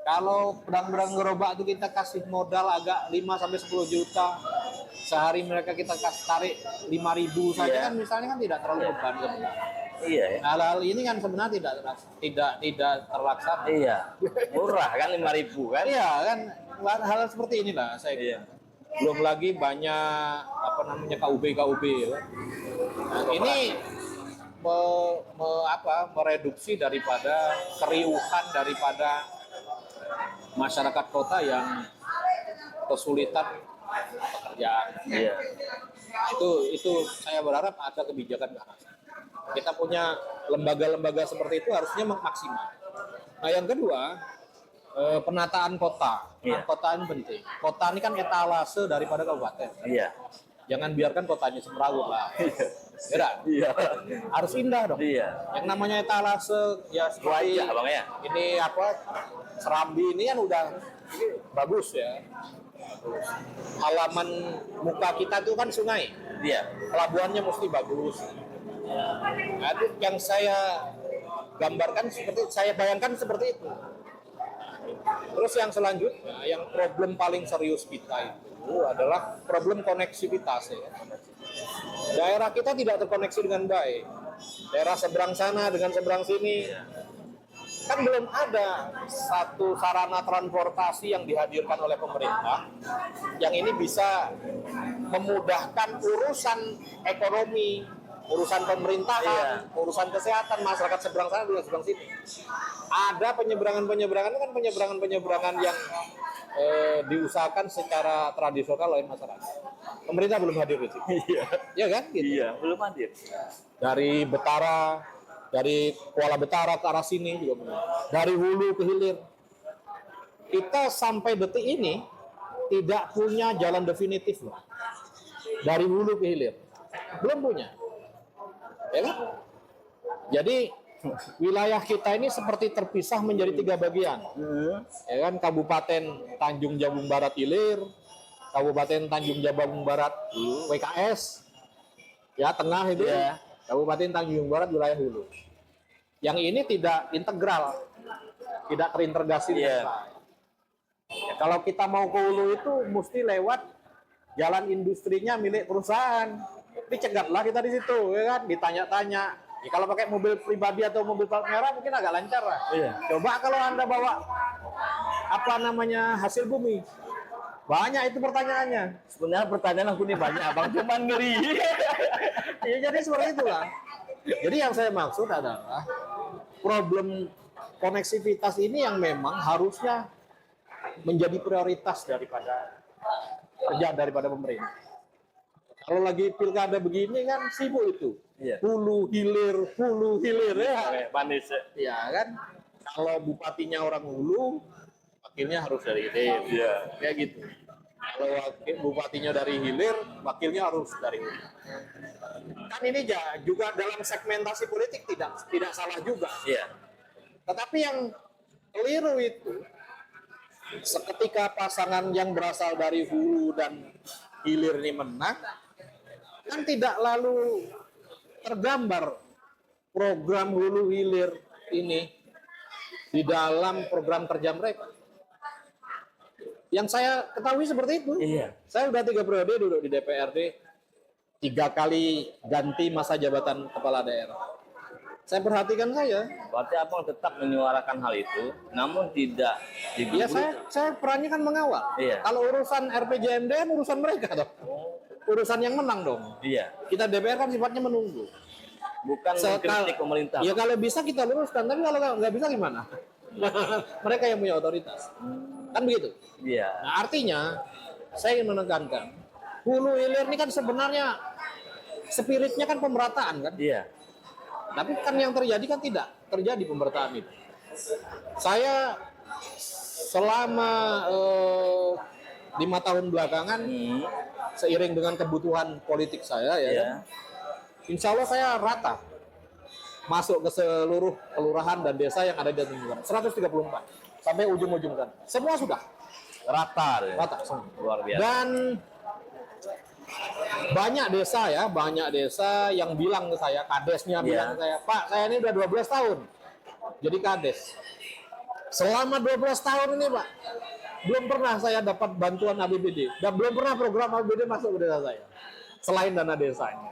Speaker 2: Kalau pedang-pedang gerobak itu kita kasih modal agak 5 sampai 10 juta. Sehari mereka kita kasih tarik 5.000 saja kan misalnya kan tidak terlalu beban sebenarnya.
Speaker 1: Iya ya.
Speaker 2: Hal-hal ini kan sebenarnya tidak terlaksana.
Speaker 1: Iya. Murah kan 5.000 kan?
Speaker 2: Iya kan hal seperti inilah saya kira. Belum lagi banyak KUB ya. Nah, ini mereduksi daripada keriuhan daripada masyarakat kota yang kesulitan pekerjaan.
Speaker 1: Iya.
Speaker 2: Itu saya berharap ada kebijakan ke arah sana. Kita punya lembaga-lembaga seperti itu harusnya maksimal. Nah, yang kedua, penataan kota. Penataan penting. Kota ini kan etalase daripada kabupaten.
Speaker 1: Iya.
Speaker 2: Jangan biarkan kotanya semrawut lah.
Speaker 1: Iya.
Speaker 2: Harus indah dong.
Speaker 1: Iya.
Speaker 2: Yang namanya etalase ya seperti
Speaker 1: Wajah, Bang ya.
Speaker 2: Ini Serambi ini kan udah bagus ya. Halaman muka kita itu kan sungai.
Speaker 1: Iya.
Speaker 2: Pelabuhannya mesti bagus. Nah, itu yang saya gambarkan saya bayangkan seperti itu. Terus yang selanjutnya, yang problem paling serius kita itu adalah problem koneksivitas ya. Daerah kita tidak terkoneksi dengan baik. Daerah seberang sana dengan seberang sini. Kan belum ada satu sarana transportasi yang dihadirkan oleh pemerintah yang ini bisa memudahkan urusan ekonomi, urusan pemerintahan, urusan kesehatan masyarakat seberang sana dengan seberang sini. Ada penyeberangan kan penyeberangan yang diusahakan secara tradisional oleh masyarakat. Pemerintah belum hadir di situ. Iya kan? Gitu.
Speaker 1: Iya, belum hadir.
Speaker 2: Dari Kuala Betara ke arah sini juga belum. Dari hulu ke hilir. Kita sampai detik ini tidak punya jalan definitif loh. Dari hulu ke hilir. Belum punya. Ya kan? Jadi wilayah kita ini seperti terpisah menjadi 3 bagian. Ya kan, Kabupaten Tanjung Jabung Barat Hilir, Kabupaten Tanjung Jabung Barat WKS, ya tengah itu, Kabupaten Tanjung Barat wilayah hulu. Yang ini tidak integral, tidak terintegrasi dengan baik. Ya, kalau kita mau ke hulu itu mesti lewat jalan industrinya milik perusahaan. Dicegatlah kita di situ, ya kan? Ditanya-tanya. Ya, kalau pakai mobil pribadi atau mobil plat merah mungkin agak lancar lah. Coba kalau Anda bawa hasil bumi. Banyak itu pertanyaannya.
Speaker 1: Sebenarnya pertanyaan aku ini banyak, Abang, cuman ngeri.
Speaker 2: Ya, jadi seperti itulah. Jadi yang saya maksud adalah problem koneksivitas ini yang memang harusnya menjadi prioritas daripada kerjaan daripada pemerintah. Kalau lagi pilkada begini kan sibuk itu. Hulu hilir ya.
Speaker 1: Manis.
Speaker 2: Ya kan. Kalau bupatinya orang hulu, wakilnya harus dari hilir. Kayak gitu. Kalau bupatinya dari hilir, wakilnya harus dari hulu. Kan ini juga dalam segmentasi politik tidak salah juga. Tetapi yang keliru itu seketika pasangan yang berasal dari hulu dan hilir ini menang, kan tidak lalu tergambar program hulu hilir ini di dalam program kerja mereka. Yang saya ketahui seperti itu. Saya sudah 3 periode duduk di DPRD, 3 kali ganti masa jabatan kepala daerah. Saya perhatikan
Speaker 1: Berarti Abang tetap menyuarakan hal itu, namun tidak
Speaker 2: ya saya perannya kan mengawal. Kalau urusan RPJMD kan urusan mereka dong. Urusan yang menang dong. Kita DPR kan sifatnya menunggu.
Speaker 1: bukan mengkritik pemerintah.
Speaker 2: Ya kalau bisa kita luruskan, tapi kalau nggak bisa gimana? Mereka yang punya otoritas. Kan begitu.
Speaker 1: Iya.
Speaker 2: Nah, artinya saya ingin menekankan hulu hilir ini kan sebenarnya spiritnya kan pemerataan kan.
Speaker 1: Iya.
Speaker 2: Tapi kan yang terjadi kan tidak terjadi pemerataan itu. Saya selama 5 tahun belakangan seiring dengan kebutuhan politik saya ya,
Speaker 1: Iya.
Speaker 2: kan, insya Allah saya rata masuk ke seluruh kelurahan dan desa yang ada di lingkungan 134 sampai ujung-ujung kan. Semua sudah
Speaker 1: Rata.
Speaker 2: rata semua.
Speaker 1: Luar biasa.
Speaker 2: Dan banyak desa yang bilang ke saya, kadesnya bilang ke saya, Pak, saya ini udah 12 tahun jadi kades. Selama 12 tahun ini, Pak, belum pernah saya dapat bantuan APBD dan belum pernah program APBD masuk ke desa saya selain dana desanya.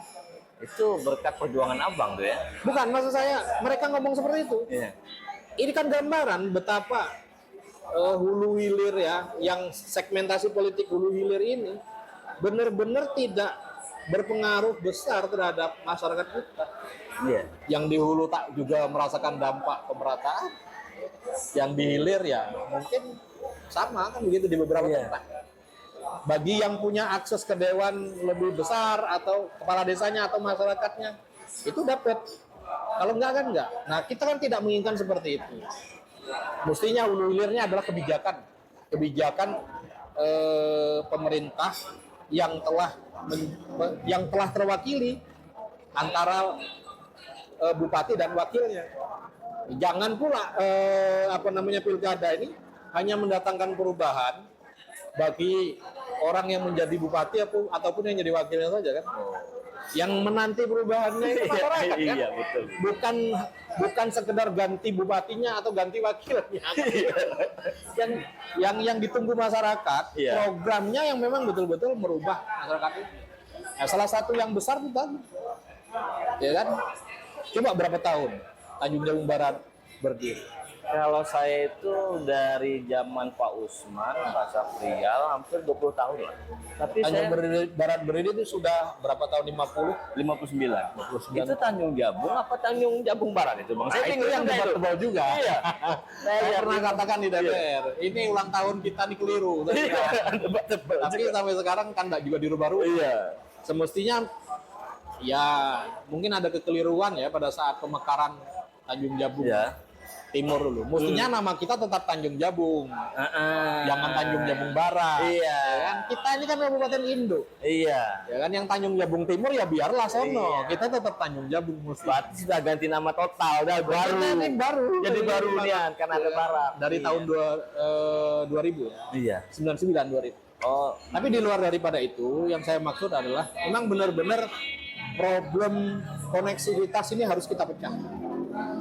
Speaker 1: Itu berkat perjuangan abang tuh ya.
Speaker 2: Bukan, maksud saya mereka ngomong seperti itu.
Speaker 1: Iya.
Speaker 2: Ini kan gambaran betapa hulu hilir ya, yang segmentasi politik hulu hilir ini benar-benar tidak berpengaruh besar terhadap masyarakat kita.
Speaker 1: Iya.
Speaker 2: Yang di hulu tak juga merasakan dampak pemerataan, yang di hilir ya mungkin sama kan begitu di beberapa tempat. Bagi yang punya akses ke dewan lebih besar atau kepala desanya atau masyarakatnya itu dapat. Kalau enggak kan enggak. Nah, kita kan tidak menginginkan seperti itu. Mestinya hulu hilirnya adalah kebijakan pemerintah yang telah terwakili antara bupati dan wakilnya. Jangan pula pilkada ini hanya mendatangkan perubahan bagi orang yang menjadi bupati ataupun yang jadi wakilnya saja kan. Yang menanti perubahannya itu masyarakat kan.
Speaker 1: Iya, betul.
Speaker 2: Bukan sekedar ganti bupatinya atau ganti wakilnya. yang ditunggu masyarakat, programnya yang memang betul-betul merubah masyarakat itu. Nah, salah satu yang besar itu tadi. Ya kan? Coba berapa tahun Tanjung Jabung Barat berdiri?
Speaker 1: Kalau saya itu dari zaman Pak Usman, Pak Safrial, hampir 20 tahun lah. Tapi
Speaker 2: Tanjung
Speaker 1: saya
Speaker 2: Barat berdiri itu sudah berapa tahun? 50?
Speaker 1: 59. Itu Tanjung Jabung apa Tanjung Jabung Barat itu, Bang?
Speaker 2: Nah, itu yang debatable juga.
Speaker 1: Iya.
Speaker 2: Saya pernah katakan di DPR, ini ulang tahun kita ini keliru.
Speaker 1: Debatable.
Speaker 2: Tapi sampai sekarang kan nggak juga dirubah-rubah.
Speaker 1: Iya.
Speaker 2: Semestinya ya mungkin ada kekeliruan ya pada saat pemekaran Tanjung Jabung Timur dulu. Mestinya nama kita tetap Tanjung Jabung. Jangan Tanjung Jabung Barat.
Speaker 1: Iya.
Speaker 2: Ya kan? Kita ini kan Kabupaten Indo.
Speaker 1: Iya.
Speaker 2: Ya kan yang Tanjung Jabung Timur ya biarlah sono.
Speaker 1: Iya.
Speaker 2: Kita tetap Tanjung Jabung mesti.
Speaker 1: Berarti sudah ganti nama total, udah baru.
Speaker 2: Ini baru.
Speaker 1: Jadi baru nih karena ada Barat.
Speaker 2: Dari tahun 2000 ya.
Speaker 1: Iya.
Speaker 2: 99 2000.
Speaker 1: Oh,
Speaker 2: Tapi di luar daripada itu, yang saya maksud adalah memang benar-benar problem koneksivitas ini harus kita pecah.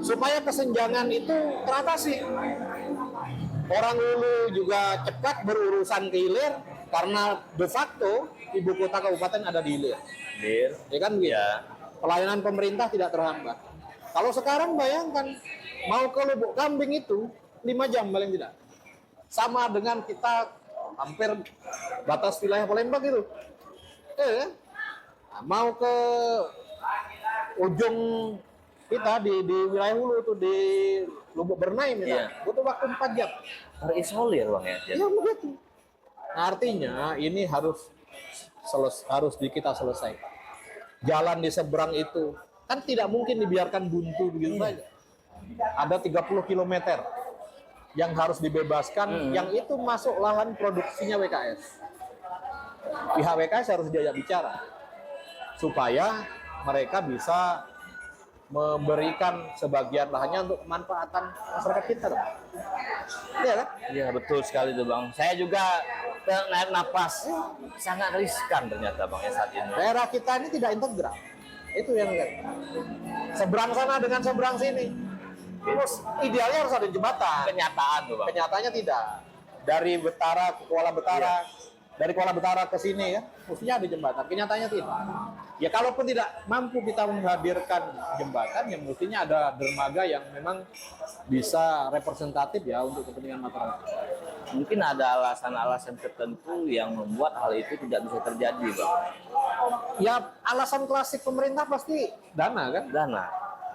Speaker 2: Supaya kesenjangan itu teratasi. Orang hulu juga cepat berurusan ke hilir karena de facto ibu kota kabupaten ada di hilir. Ya kan gitu.
Speaker 1: ya.
Speaker 2: Pelayanan pemerintah tidak terhambat. Kalau sekarang bayangkan mau ke Lubuk Kambing itu 5 jam paling tidak. Sama dengan kita hampir batas wilayah Palembang itu. Nah, mau ke ujung kita di wilayah hulu tuh di Lubuk Bernai misalnya, butuh waktu 4 jam.
Speaker 1: Terisolir, Bang ya.
Speaker 2: Ya begitu. Nah, artinya ini harus kita selesaikan. Jalan di seberang itu kan tidak mungkin dibiarkan buntu begitu saja. Ada 30 km yang harus dibebaskan, yang itu masuk lahan produksinya WKS. Pihak WKS harus diajak bicara supaya mereka bisa memberikan sebagian lahannya untuk kemanfaatan masyarakat kita. Iya kan?
Speaker 1: Iya, betul sekali tuh, Bang. Saya juga naik napas. Sangat riskan ternyata, Bang, ya saat ini.
Speaker 2: Daerah kita ini tidak integral. Itu yang lihat. Seberang sana dengan seberang sini. Terus idealnya harus ada jembatan.
Speaker 1: Kenyataan tuh, Bang.
Speaker 2: Kenyataannya tidak. Dari Betara ke Kuala Betara dari Kuala Betara ke sini ya, mestinya ada jembatan. Kenyataannya tidak. Ya kalaupun tidak mampu kita menghadirkan jembatan, ya mestinya ada dermaga yang memang bisa representatif ya untuk kepentingan masyarakat.
Speaker 1: Mungkin ada alasan-alasan tertentu yang membuat hal itu tidak bisa terjadi, Bang.
Speaker 2: Ya alasan klasik pemerintah pasti dana kan.
Speaker 1: Dana.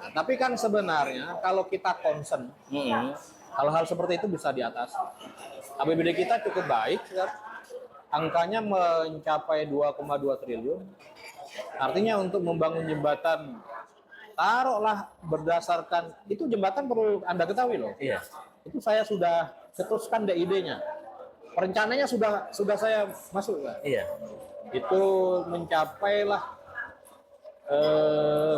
Speaker 2: Nah, tapi kan sebenarnya kalau kita concern, hal-hal seperti itu bisa diatasi. APBD kita cukup baik, kan? Angkanya mencapai 2,2 triliun. Artinya untuk membangun jembatan, taruhlah berdasarkan, itu jembatan perlu Anda ketahui loh.
Speaker 1: Iya.
Speaker 2: Itu saya sudah cetuskan DID-nya. Perencanaannya sudah saya masukkan.
Speaker 1: Iya.
Speaker 2: Itu mencapailah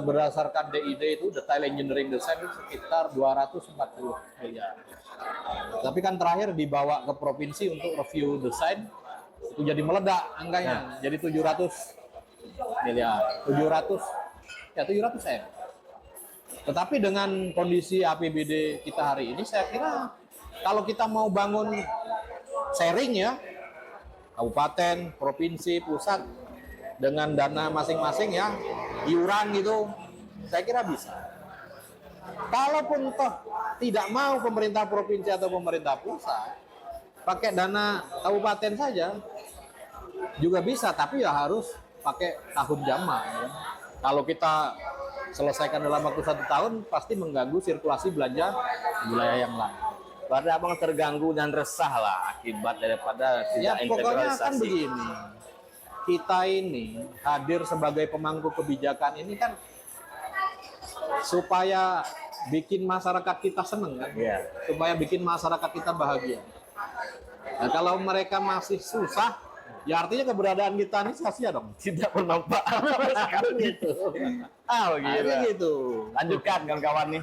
Speaker 2: berdasarkan DID itu detail engineering design itu sekitar 240 miliar. Tapi kan terakhir dibawa ke provinsi untuk review desain itu jadi meledak angkanya, jadi 700 miliar, 700 M. Tetapi dengan kondisi APBD kita hari ini, saya kira kalau kita mau bangun sharing ya, kabupaten, provinsi, pusat dengan dana masing-masing ya, iuran gitu, saya kira bisa. Kalaupun toh tidak mau pemerintah provinsi atau pemerintah pusat, pakai dana kabupaten saja juga bisa, tapi ya harus pakai tahun jamak. Ya. Kalau kita selesaikan dalam waktu 1 tahun, pasti mengganggu sirkulasi belanja di wilayah yang lain.
Speaker 1: Berarti abang terganggu dan resah lah akibat daripada
Speaker 2: Ya
Speaker 1: tidak
Speaker 2: pokoknya
Speaker 1: integralisasi.
Speaker 2: kan begini, kita ini hadir sebagai pemangku kebijakan ini kan supaya bikin masyarakat kita seneng kan,
Speaker 1: Iya.
Speaker 2: supaya bikin masyarakat kita bahagia. Nah, kalau mereka masih susah, ya artinya keberadaan kita ini sia-sia dong.
Speaker 1: Tidak bermanfaat sama sekali gitu.
Speaker 2: Akhirnya gitu.
Speaker 1: Lanjutkan kawan-kawan nih.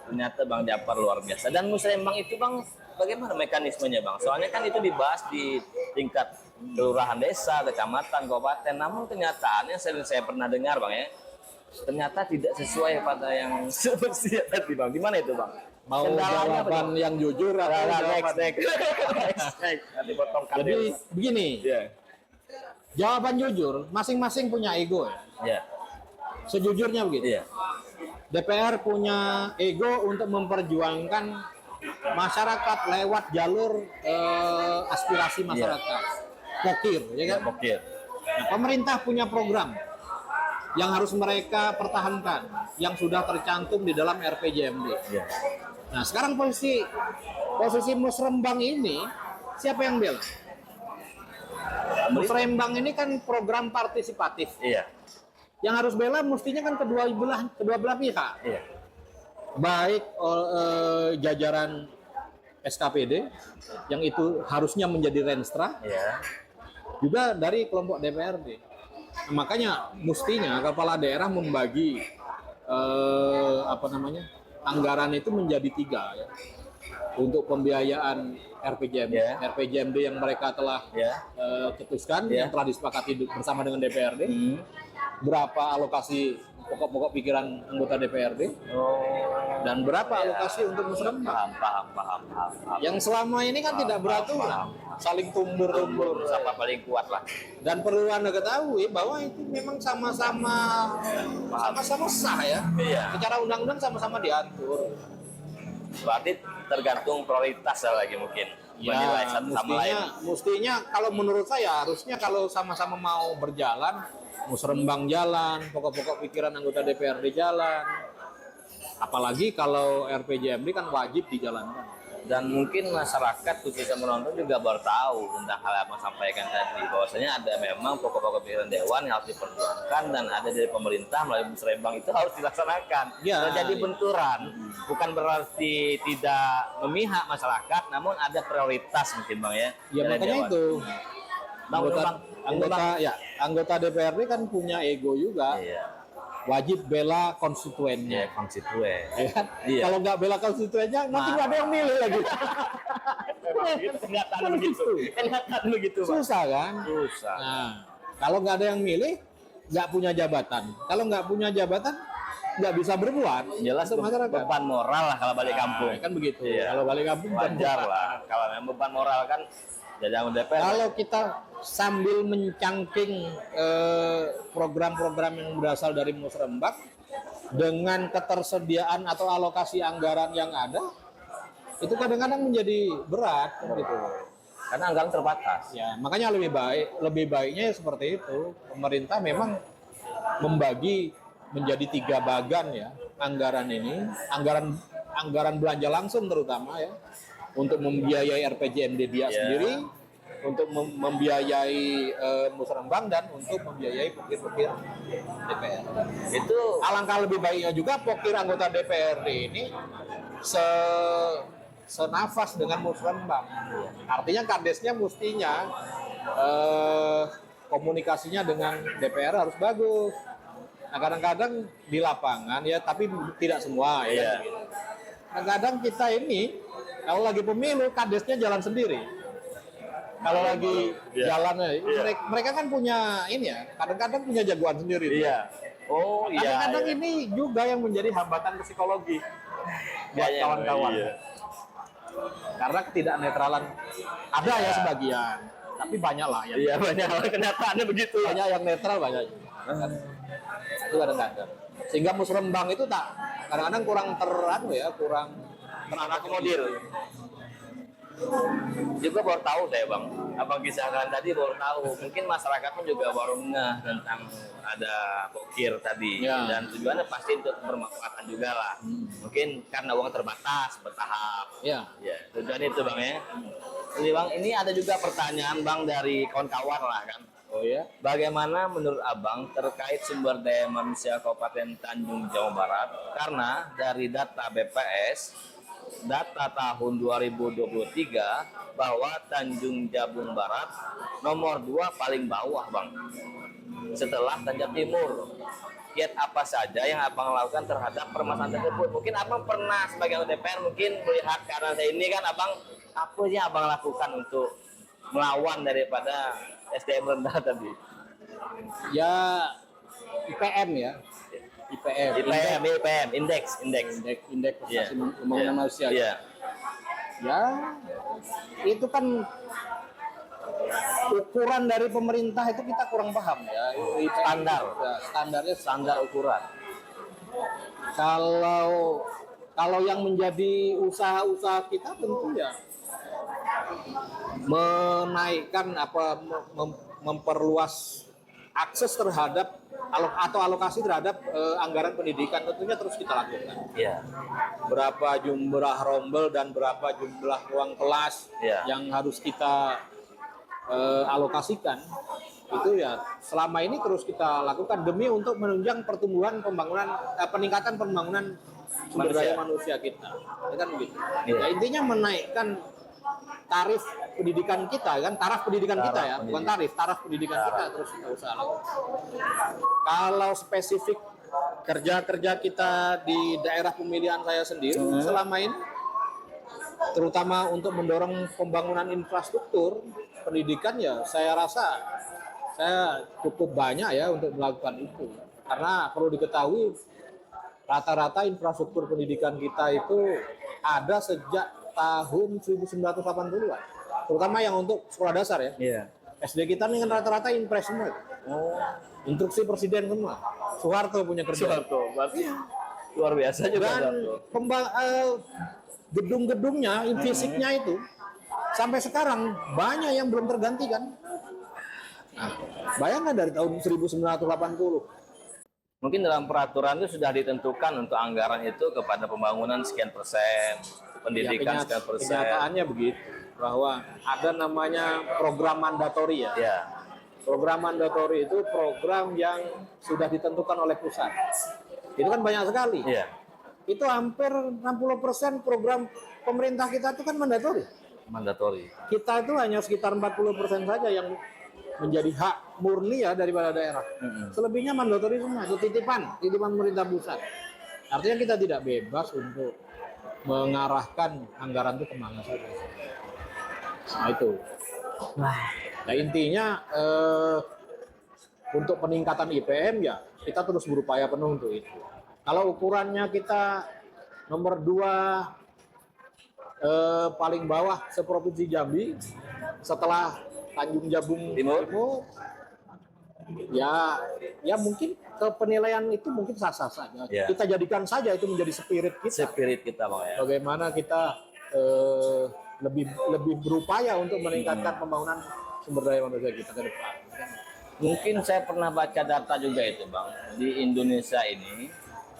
Speaker 1: Ternyata Bang Japar luar biasa. Dan musrembang itu Bang, bagaimana mekanismenya Bang? Soalnya kan itu dibahas di tingkat kelurahan desa, kecamatan, kabupaten. Namun kenyataannya saya pernah dengar Bang ya, ternyata tidak sesuai pada yang seperti tadi Bang. Gimana itu Bang?
Speaker 2: Mau
Speaker 1: Kendalanya apa,
Speaker 2: jawaban
Speaker 1: Bang?
Speaker 2: yang jujur atau jawaban...
Speaker 1: Next. Nanti potong
Speaker 2: Jadi begini,
Speaker 1: Iya.
Speaker 2: jawaban jujur, masing-masing punya ego ya.
Speaker 1: Iya.
Speaker 2: Sejujurnya begitu.
Speaker 1: Iya.
Speaker 2: DPR punya ego untuk memperjuangkan masyarakat lewat jalur aspirasi masyarakat. Pokir, ya kan?
Speaker 1: Bokir.
Speaker 2: Nah, pemerintah punya program yang harus mereka pertahankan, yang sudah tercantum di dalam RPJMD.
Speaker 1: Iya.
Speaker 2: Nah, sekarang posisi Musrembang ini, siapa yang bela? Musrembang ini kan program partisipatif.
Speaker 1: Iya.
Speaker 2: Yang harus bela mestinya kan kedua belah pihak.
Speaker 1: Iya.
Speaker 2: Baik jajaran SKPD yang itu harusnya menjadi Renstra,
Speaker 1: Iya.
Speaker 2: juga dari kelompok DPRD. Nah, makanya mestinya kepala daerah membagi anggaran itu menjadi 3 ya. Untuk pembiayaan RPJMD,
Speaker 1: Yeah.
Speaker 2: RPJMD yang mereka telah
Speaker 1: Ya.
Speaker 2: cetuskan,
Speaker 1: Yeah.
Speaker 2: yang telah disepakati bersama dengan DPRD. Berapa alokasi pokok-pokok pikiran anggota DPRD
Speaker 1: Oh.
Speaker 2: dan berapa alokasi untuk musrembang.
Speaker 1: Paham.
Speaker 2: Yang selama ini kan tidak beraturan, saling tumbur-tumbur.
Speaker 1: Siapa paling kuat lah.
Speaker 2: Dan perlu Anda ketahui bahwa itu memang sama-sama sah ya.
Speaker 1: Iya.
Speaker 2: Secara undang-undang sama-sama diatur.
Speaker 1: Berarti tergantung prioritas lah lagi mungkin. Menilai satu sama lain.
Speaker 2: Mestinya kalau menurut saya harusnya kalau sama-sama mau berjalan, musrembang jalan, pokok-pokok pikiran anggota DPRD jalan. Apalagi kalau RPJMD kan wajib dijalankan.
Speaker 1: Dan mungkin masyarakat khususnya menonton juga baru tahu tentang hal yang saya sampaikan tadi, bahwasanya ada memang pokok-pokok pikiran dewan yang harus diperjuangkan dan ada dari pemerintah melalui musrembang itu harus dilaksanakan.
Speaker 2: Ya,
Speaker 1: Terjadi
Speaker 2: ya.
Speaker 1: benturan, bukan berarti tidak memihak masyarakat, namun ada prioritas mungkin Bang ya.
Speaker 2: Ya
Speaker 1: dari
Speaker 2: makanya
Speaker 1: dewan.
Speaker 2: itu
Speaker 1: Bang,
Speaker 2: anggota DPRD kan punya ego juga.
Speaker 1: Iya.
Speaker 2: Wajib bela
Speaker 1: Iya,
Speaker 2: konstituennya.
Speaker 1: konstituen.
Speaker 2: Ya kan?
Speaker 1: Iya.
Speaker 2: Kalau nggak bela konstituennya, nanti nggak ada yang milih lagi.
Speaker 1: Kenyataan begitu, Bang.
Speaker 2: Susah kan?
Speaker 1: Susah.
Speaker 2: Nah, kalau nggak ada yang milih, nggak punya jabatan. Kalau nggak punya jabatan, nggak bisa berbuat.
Speaker 1: Jelas
Speaker 2: untuk masyarakat.
Speaker 1: beban moral lah kalau balik kampung.
Speaker 2: Kan begitu.
Speaker 1: Iya.
Speaker 2: Kalau balik kampung
Speaker 1: Wajar lah. Kalau memang beban moral kan Jadi anggota DPR.
Speaker 2: Kalau kita sambil mencangking program-program yang berasal dari Musrembang dengan ketersediaan atau alokasi anggaran yang ada, itu kadang-kadang menjadi berat gitu.
Speaker 1: Karena anggaran terbatas.
Speaker 2: Ya, makanya lebih baiknya seperti itu. Pemerintah memang membagi menjadi 3 bagan ya anggaran ini, anggaran belanja langsung terutama ya, untuk membiayai RPJMD dia sendiri, untuk membiayai Musrembang, dan untuk membiayai pokir-pokir DPR.
Speaker 1: Itu
Speaker 2: Alangkah lebih baiknya juga pokir anggota DPRD ini senafas dengan Musrembang. Artinya kadesnya mestinya komunikasinya dengan DPR harus bagus. Nah, kadang-kadang di lapangan ya, tapi tidak semua ya. Kadang-kadang kita ini kalau lagi pemilu kadesnya jalan sendiri. Kalau lagi jalan, mereka kan punya ini ya, kadang-kadang punya jagoan sendiri.
Speaker 1: Iya. Oh iya.
Speaker 2: Kadang-kadang ini juga yang menjadi hambatan psikologi buat kawan-kawan.
Speaker 1: Iya.
Speaker 2: Karena ketidak netralan ada ya sebagian, tapi banyak lah yang
Speaker 1: Iya, banyak kenyataannya begitu.
Speaker 2: banyak yang netral, banyak juga. Itu kadang-kadang. Sehingga Musrembang itu kadang-kadang kurang kurang
Speaker 1: terakomodir. Juga baru tahu saya bang, abang kisahkan tadi baru tahu. Mungkin masyarakat pun juga baru ngeh tentang ada pokir tadi, dan tujuannya pasti untuk bermanfaatan juga lah. Mungkin karena uang terbatas bertahap.
Speaker 2: Ya.
Speaker 1: Tujuan itu bang ya. Jadi bang, ini ada juga pertanyaan bang dari kawan-kawan lah kan.
Speaker 2: Oh ya.
Speaker 1: Bagaimana menurut abang terkait sumber daya manusia Kabupaten Tanjung Jawa Barat? Karena dari data BPS, data tahun 2023 bahwa Tanjung Jabung Barat nomor 2 paling bawah bang, setelah Tanjung Timur. Kiat apa saja yang abang lakukan terhadap permasalahan tersebut? Mungkin abang pernah sebagai anggota DPR mungkin melihat, karena saya ini kan abang, apa sih yang abang lakukan untuk melawan daripada SDM rendah tadi?
Speaker 2: Ya, IPM ya.
Speaker 1: IPM, indeks
Speaker 2: prestasi pembangunan manusia.
Speaker 1: Iya.
Speaker 2: Ya, itu kan ukuran dari pemerintah itu kita kurang paham ya.
Speaker 1: Standar.
Speaker 2: Ya, standarnya
Speaker 1: Standar ukuran.
Speaker 2: Kalau yang menjadi usaha-usaha kita tentu ya menaikkan memperluas akses terhadap atau alokasi terhadap anggaran pendidikan, tentunya terus kita lakukan.
Speaker 1: Iya.
Speaker 2: Berapa jumlah rombel dan berapa jumlah ruang kelas yang harus kita alokasikan, itu ya selama ini terus kita lakukan demi untuk menunjang peningkatan pembangunan sumber daya manusia kita. Ya kan begitu. Ya, intinya menaikkan taraf pendidikan kita ya, bukan taraf pendidikan kita terus kita usahakan. Kalau spesifik kerja kita di daerah pemilihan saya sendiri selama ini, terutama untuk mendorong pembangunan infrastruktur pendidikan, ya saya rasa saya cukup banyak ya untuk melakukan itu. Karena perlu diketahui rata-rata infrastruktur pendidikan kita itu ada sejak tahun 1980-an, terutama yang untuk sekolah dasar ya.
Speaker 1: Iya.
Speaker 2: SD kita ini kan rata-rata impres semua. Instruksi presiden semua. Soeharto punya kerja.
Speaker 1: Soeharto, berarti luar biasa juga.
Speaker 2: Dan gedung-gedungnya, fisiknya itu sampai sekarang banyak yang belum tergantikan. Nah, bayangkan dari tahun 1980.
Speaker 1: Mungkin dalam peraturan itu sudah ditentukan untuk anggaran itu kepada pembangunan sekian persen, pendidikan sekian persen.
Speaker 2: Kenyataannya begitu, bahwa ada namanya program mandatori ya.
Speaker 1: Ya.
Speaker 2: Program mandatori itu program yang sudah ditentukan oleh pusat. Itu kan banyak sekali.
Speaker 1: Iya.
Speaker 2: Itu hampir 60% program pemerintah kita itu kan mandatori.
Speaker 1: Mandatori.
Speaker 2: Kita itu hanya sekitar 40% saja yang menjadi hak murni ya daripada daerah. Selebihnya mandatori semua, itu titipan pemerintah pusat. Artinya kita tidak bebas untuk mengarahkan anggaran itu kemana saja. Nah itu. Nah intinya untuk peningkatan IPM ya kita terus berupaya penuh untuk itu. Kalau ukurannya kita nomor 2 paling bawah seprovinsi Jambi, setelah Tanjung Jabung
Speaker 1: Timur.
Speaker 2: ya mungkin ke penilaian itu mungkin sah-sah saja.
Speaker 1: Ya.
Speaker 2: Kita jadikan saja itu menjadi spirit kita.
Speaker 1: Spirit kita bang ya.
Speaker 2: Bagaimana kita lebih berupaya untuk meningkatkan pembangunan sumber daya manusia kita ke depan.
Speaker 1: Mungkin saya pernah baca data juga itu bang, di Indonesia ini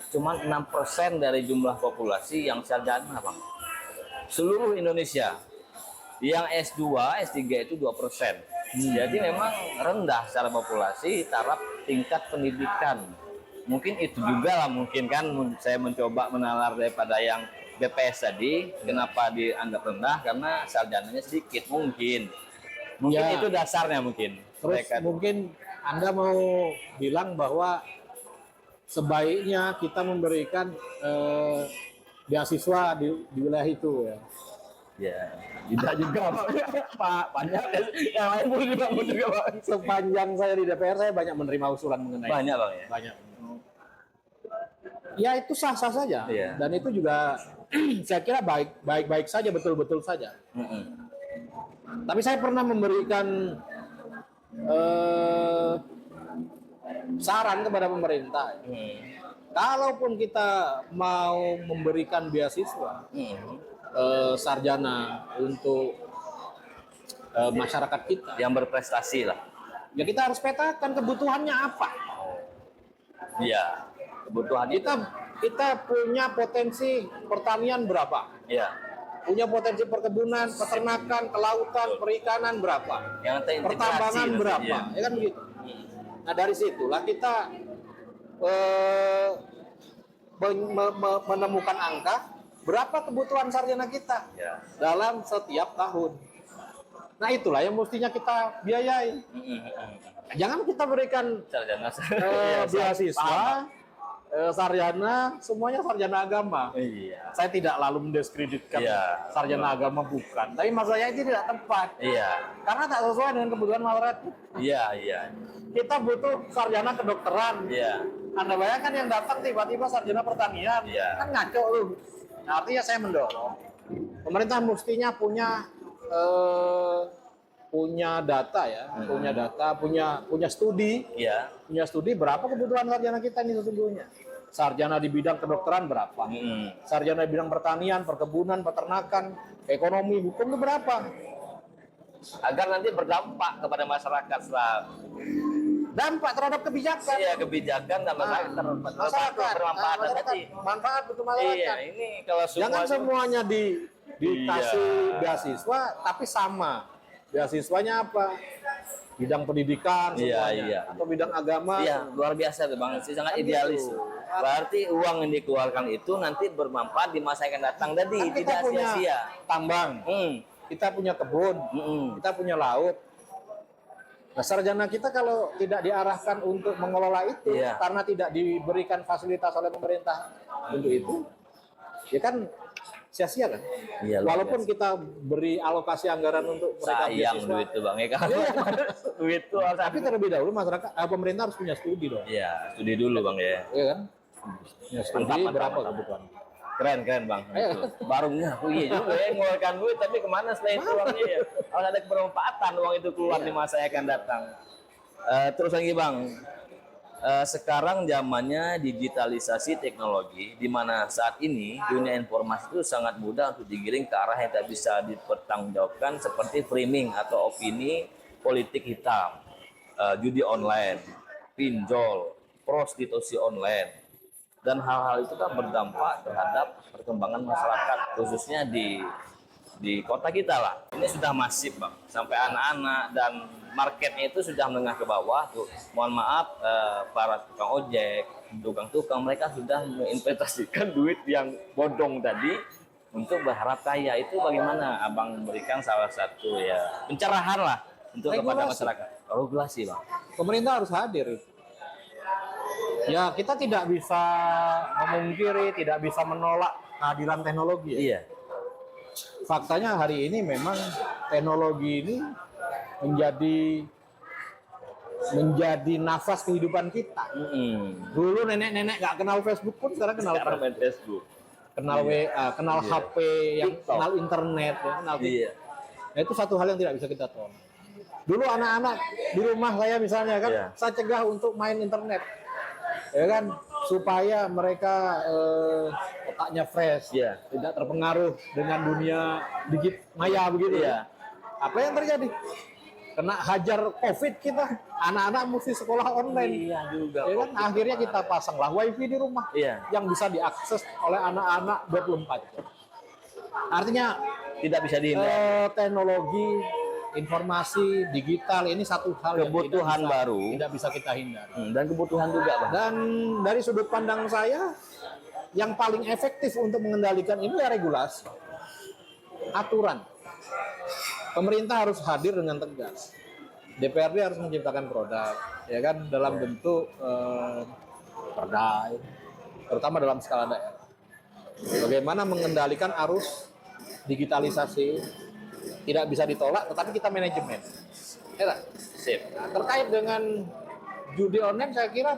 Speaker 1: cuma 6% dari jumlah populasi yang sarjana bang. Seluruh Indonesia. Yang S2, S3 itu 2%. Jadi memang rendah secara populasi taraf tingkat pendidikan. Mungkin itu juga lah, mungkin kan saya mencoba menalar daripada yang BPS tadi, kenapa dianggap rendah karena sarjananya sedikit mungkin. Mungkin
Speaker 2: Ya.
Speaker 1: itu dasarnya mungkin.
Speaker 2: Terus mungkin Anda mau bilang bahwa sebaiknya kita memberikan beasiswa di wilayah itu ya.
Speaker 1: Ya, tidak juga Pak, banyak yang lain pun juga Pak.
Speaker 2: Sepanjang saya di DPR saya banyak menerima usulan mengenai
Speaker 1: Banyak bang ya.
Speaker 2: banyak. Ya itu sah-sah saja
Speaker 1: Iya.
Speaker 2: dan itu juga saya kira baik-baik saja, betul-betul saja. Tapi saya pernah memberikan saran kepada pemerintah. Kalaupun kita mau memberikan beasiswa sarjana untuk masyarakat kita,
Speaker 1: Yang berprestasi lah.
Speaker 2: ya kita harus petakan kebutuhannya apa.
Speaker 1: Iya. Kebutuhan
Speaker 2: Kita punya potensi pertanian berapa?
Speaker 1: Iya.
Speaker 2: Punya potensi perkebunan, peternakan, kelautan, perikanan berapa?
Speaker 1: Yang terintegrasi
Speaker 2: Pertambangan
Speaker 1: nanti,
Speaker 2: berapa?
Speaker 1: iya.
Speaker 2: Ya kan begitu. Nah dari situlah kita menemukan angka berapa kebutuhan sarjana kita
Speaker 1: Ya.
Speaker 2: dalam setiap tahun. Nah itulah yang mestinya kita biayai. Jangan kita berikan
Speaker 1: Sarjana.
Speaker 2: beasiswa sarjana, semuanya sarjana agama.
Speaker 1: Iya.
Speaker 2: Saya tidak lalu mendiskreditkan
Speaker 1: Iya.
Speaker 2: sarjana agama, bukan. Tapi maksudnya itu tidak tepat.
Speaker 1: Iya.
Speaker 2: Karena tak sesuai dengan kebutuhan masyarakat.
Speaker 1: Iya, iya.
Speaker 2: Kita butuh sarjana kedokteran.
Speaker 1: Iya.
Speaker 2: Anda bayangkan yang datang tiba-tiba sarjana pertanian.
Speaker 1: Iya.
Speaker 2: Kan ngaco loh. Nah, artinya saya mendorong. Pemerintah mestinya punya data ya, punya studi.
Speaker 1: Iya.
Speaker 2: Punya studi berapa kebutuhan sarjana kita ini sesungguhnya. Sarjana di bidang kedokteran berapa? Sarjana di bidang pertanian, perkebunan, peternakan, ekonomi, hukum itu berapa?
Speaker 1: Agar nanti berdampak kepada masyarakat setelah
Speaker 2: Dampak terhadap kebijakan.
Speaker 1: iya kebijakan dan masyarakat bermanfaat tadi.
Speaker 2: Manfaat untuk masyarakat.
Speaker 1: Iya, ini kalau semua
Speaker 2: Jangan semuanya dikasih
Speaker 1: Iya.
Speaker 2: beasiswa tapi sama. Beasiswanya apa? Bidang pendidikan
Speaker 1: Iya,
Speaker 2: semuanya.
Speaker 1: iya.
Speaker 2: Atau bidang agama.
Speaker 1: iya, luar biasa tuh Bang. Sangat
Speaker 2: Kan
Speaker 1: idealis.
Speaker 2: gitu.
Speaker 1: Berarti uang yang dikeluarkan itu nanti bermanfaat di masa yang akan datang tadi,
Speaker 2: Kan kita
Speaker 1: tidak
Speaker 2: punya
Speaker 1: sia-sia.
Speaker 2: tambang, kita punya kebun, kita punya laut. Nah, sarjana kita kalau tidak diarahkan untuk mengelola itu,
Speaker 1: Iya.
Speaker 2: karena tidak diberikan fasilitas oleh pemerintah untuk itu, ya kan sia-sia kan?
Speaker 1: Iya, luar
Speaker 2: Walaupun kita beri alokasi anggaran untuk mereka
Speaker 1: sayang
Speaker 2: beasiswa.
Speaker 1: duit tuh Bang. Ya kan?
Speaker 2: Iya.
Speaker 1: Duit tuh harus
Speaker 2: Tapi terlebih dahulu masyarakat, pemerintah harus punya studi dong,
Speaker 1: iya, studi dulu Bang ya.
Speaker 2: ya kan? Punya studi
Speaker 1: Mantap, mantap,
Speaker 2: berapa
Speaker 1: mantap.
Speaker 2: kebutuhan?
Speaker 1: Keren Bang. Itu. Baru ngaku iya juga ya mengeluarkan duit tapi kemana setelah itu uangnya ya? Harus ada kebermanfaatan uang itu keluar di masa yang akan datang. Terus lagi Bang, sekarang zamannya digitalisasi teknologi, di mana saat ini dunia informasi itu sangat mudah untuk digiring ke arah yang tak bisa dipertanggungjawabkan seperti framing atau opini politik hitam, judi online, pinjol, prostitusi online, dan hal-hal itu kan berdampak terhadap perkembangan masyarakat khususnya di kota kita lah. Ini sudah masif Bang, sampai anak-anak dan marketnya itu sudah menengah ke bawah tuh. Mohon maaf para tukang ojek, tukang-tukang mereka sudah menginvestasikan duit yang bodong tadi untuk berharap kaya. Itu bagaimana Abang memberikan salah satu ya pencerahan lah untuk kepada
Speaker 2: Regulasi.
Speaker 1: masyarakat. Regulasi Bang.
Speaker 2: Pemerintah harus hadir. Ya kita tidak bisa memungkiri, tidak bisa menolak kehadiran teknologi. Ya.
Speaker 1: Iya.
Speaker 2: Faktanya hari ini memang teknologi ini menjadi nafas kehidupan kita. Dulu nenek-nenek nggak kenal Facebook pun sekarang kenal
Speaker 1: Sekarang main Facebook.
Speaker 2: kenal WA, kenal
Speaker 1: Iya.
Speaker 2: HP, yang
Speaker 1: TikTok.
Speaker 2: kenal internet, ya, kenal
Speaker 1: Iya.
Speaker 2: Nah, itu satu hal yang tidak bisa kita tolak. Dulu anak-anak di rumah saya misalnya kan,
Speaker 1: Iya.
Speaker 2: saya cegah untuk main internet, ya kan, supaya mereka otaknya fresh,
Speaker 1: Iya.
Speaker 2: tidak terpengaruh dengan dunia maya begitu.
Speaker 1: Iya.
Speaker 2: Apa yang terjadi? Kena hajar COVID kita, anak-anak mesti sekolah online.
Speaker 1: Iya juga.
Speaker 2: Ya kan, akhirnya kita pasanglah wifi di rumah
Speaker 1: Iya.
Speaker 2: yang bisa diakses oleh anak-anak 24 jam. Artinya
Speaker 1: Tidak bisa dihindari.
Speaker 2: teknologi, informasi, digital ini satu hal yang
Speaker 1: Kebutuhan baru.
Speaker 2: tidak bisa kita hindari.
Speaker 1: Dan kebutuhan juga, Bang.
Speaker 2: Dan dari sudut pandang saya, yang paling efektif untuk mengendalikan ini ya regulasi, aturan. Pemerintah harus hadir dengan tegas. DPRD harus menciptakan produk, ya kan, dalam bentuk perda, terutama dalam skala daerah. Bagaimana mengendalikan arus digitalisasi, tidak bisa ditolak, tetapi kita manajemen. Ya,
Speaker 1: Sip.
Speaker 2: nah, terkait dengan judi online, saya kira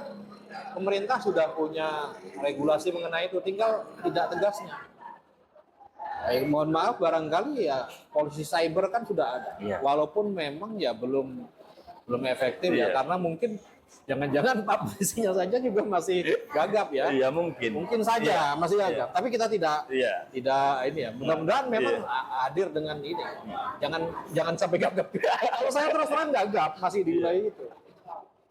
Speaker 2: pemerintah sudah punya regulasi mengenai itu, tinggal tidak tegasnya. Mohon maaf, barangkali ya polisi cyber kan sudah ada,
Speaker 1: Iya.
Speaker 2: walaupun memang ya belum efektif ya,
Speaker 1: Iya.
Speaker 2: karena mungkin jangan-jangan Pak polisinya saja juga masih gagap ya.
Speaker 1: Iya, mungkin.
Speaker 2: Mungkin saja masih gagap, tapi kita tidak
Speaker 1: Iya.
Speaker 2: ini ya. Mudah-mudahan memang
Speaker 1: Iya.
Speaker 2: hadir dengan ini. Jangan sampai gagap. Kalau saya terus terang gagap masih di wilayah itu.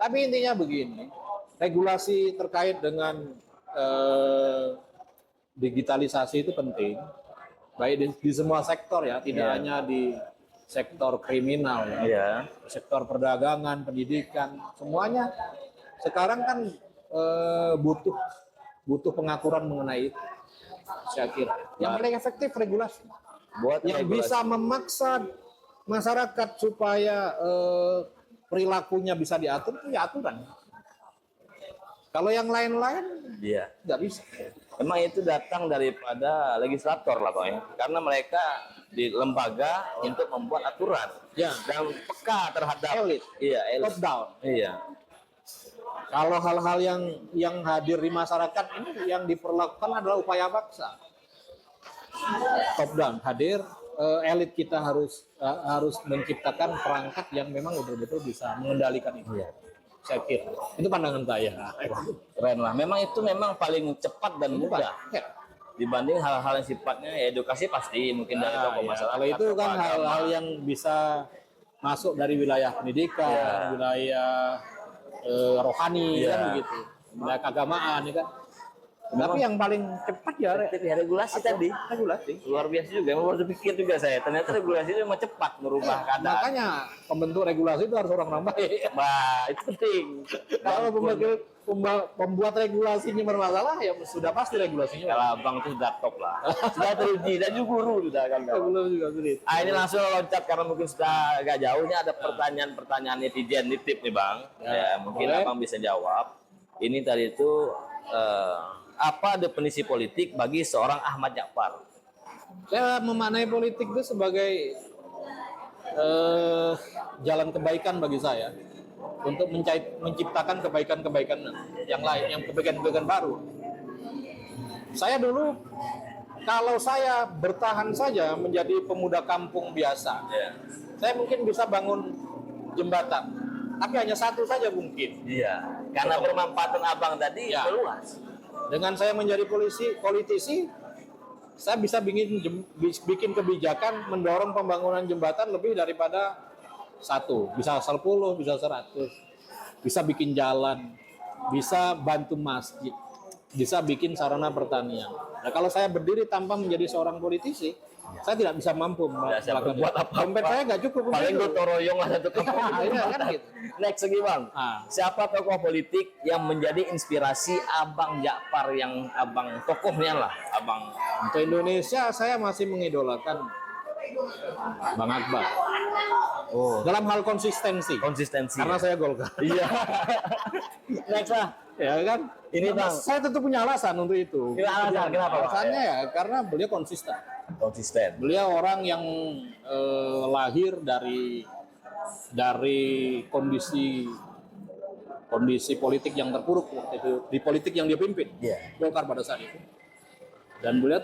Speaker 2: Tapi intinya begini, regulasi terkait dengan digitalisasi itu penting, baik di semua sektor ya, tidak
Speaker 1: Iya.
Speaker 2: hanya di sektor kriminal ya.
Speaker 1: Iya.
Speaker 2: Sektor perdagangan, pendidikan, semuanya sekarang kan butuh pengaturan mengenai itu. Saya kira yang paling efektif regulasi
Speaker 1: Buat
Speaker 2: yang
Speaker 1: regulasi.
Speaker 2: bisa memaksa masyarakat supaya perilakunya bisa diatur itu ya aturan. Kalau yang lain-lain
Speaker 1: Iya.
Speaker 2: nggak bisa.
Speaker 1: Memang itu datang daripada legislator lah, Bang, ya. Karena mereka di lembaga untuk membuat aturan
Speaker 2: Ya.
Speaker 1: dan peka terhadap
Speaker 2: Elit.
Speaker 1: Iya, elit.
Speaker 2: Top down.
Speaker 1: Iya.
Speaker 2: Kalau hal-hal yang hadir di masyarakat ini yang diperlakukan adalah upaya paksa. Top down hadir, elit kita harus menciptakan perangkat yang memang betul-betul bisa mengendalikan itu.
Speaker 1: Iya.
Speaker 2: Saya kira itu pandangan saya.
Speaker 1: Keren lah. Memang itu memang paling cepat dan mudah
Speaker 2: Ya.
Speaker 1: dibanding hal-hal yang sifatnya ya, edukasi pasti mungkin dari tokoh
Speaker 2: Ya,
Speaker 1: masyarakat.
Speaker 2: kalau itu kan
Speaker 1: tokoh
Speaker 2: hal-hal
Speaker 1: agama.
Speaker 2: yang bisa masuk dari wilayah pendidikan,
Speaker 1: Ya.
Speaker 2: wilayah rohani
Speaker 1: Ya.
Speaker 2: kan begitu, wilayah keagamaan ya kan. Tapi yang paling cepat ya
Speaker 1: Efektif ya, regulasi tadi.
Speaker 2: regulasi.
Speaker 1: Luar biasa juga. Memang baru pikir juga saya. Ternyata regulasi itu memang cepat merubah keadaan.
Speaker 2: Makanya pembentuk regulasi itu harus orang-orang baik.
Speaker 1: Wah, itu penting.
Speaker 2: Kalau pembuat regulasinya bermasalah ya sudah pasti regulasinya.
Speaker 1: Kalau abang itu sudah top lah. Sudah teruji dan juga guru sudah kan.
Speaker 2: Belum juga sulit.
Speaker 1: Ah, ini langsung loncat karena mungkin sudah agak jauh. Ini ada pertanyaan-pertanyaan netizen nitip nih, Bang. Ya, mungkin
Speaker 2: boleh.
Speaker 1: abang bisa jawab. Ini tadi itu apa definisi politik bagi seorang Ahmad Ja'far?
Speaker 2: Saya memaknai politik itu sebagai jalan kebaikan bagi saya untuk menciptakan kebaikan-kebaikan yang lain, yang kebaikan-kebaikan baru. Saya dulu, kalau saya bertahan saja menjadi pemuda kampung biasa,
Speaker 1: Ya.
Speaker 2: saya mungkin bisa bangun jembatan, tapi hanya satu saja mungkin.
Speaker 1: Iya. Karena bermanfaatan abang tadi
Speaker 2: Ya.
Speaker 1: meluas.
Speaker 2: Dengan saya menjadi politisi, saya bisa bikin kebijakan mendorong pembangunan jembatan lebih daripada satu, bisa 10, bisa 100, bisa bikin jalan, bisa bantu masjid, bisa bikin sarana pertanian. Nah, kalau saya berdiri tanpa menjadi seorang politisi, saya tidak bisa mampu
Speaker 1: bisa
Speaker 2: melakukan
Speaker 1: berbuat apa-apa.
Speaker 2: dompet saya nggak cukup untuk
Speaker 1: Paling
Speaker 2: itu.
Speaker 1: gotong royong lah satu kampung.
Speaker 2: Ya, iya, kan gitu.
Speaker 1: Next lagi, Bang.
Speaker 2: Ah.
Speaker 1: Siapa tokoh politik yang menjadi inspirasi Abang Ja'far yang abang tokohnya lah, abang?
Speaker 2: Untuk Indonesia, saya masih mengidolakan Bang Akbar.
Speaker 1: Oh,
Speaker 2: Dalam hal konsistensi.
Speaker 1: konsistensi.
Speaker 2: Karena saya Golkar.
Speaker 1: Iya. Next lah.
Speaker 2: Ya kan?
Speaker 1: Ini, Bang.
Speaker 2: Saya tentu punya alasan untuk itu.
Speaker 1: Ini alasan, kenapa, Bang?
Speaker 2: Alasannya ya karena beliau konsisten.
Speaker 1: Konsisten.
Speaker 2: Beliau orang yang lahir dari kondisi politik yang terpuruk waktu itu, di politik yang dia pimpin.
Speaker 1: Iya.
Speaker 2: Golkar pada saat itu. Dan beliau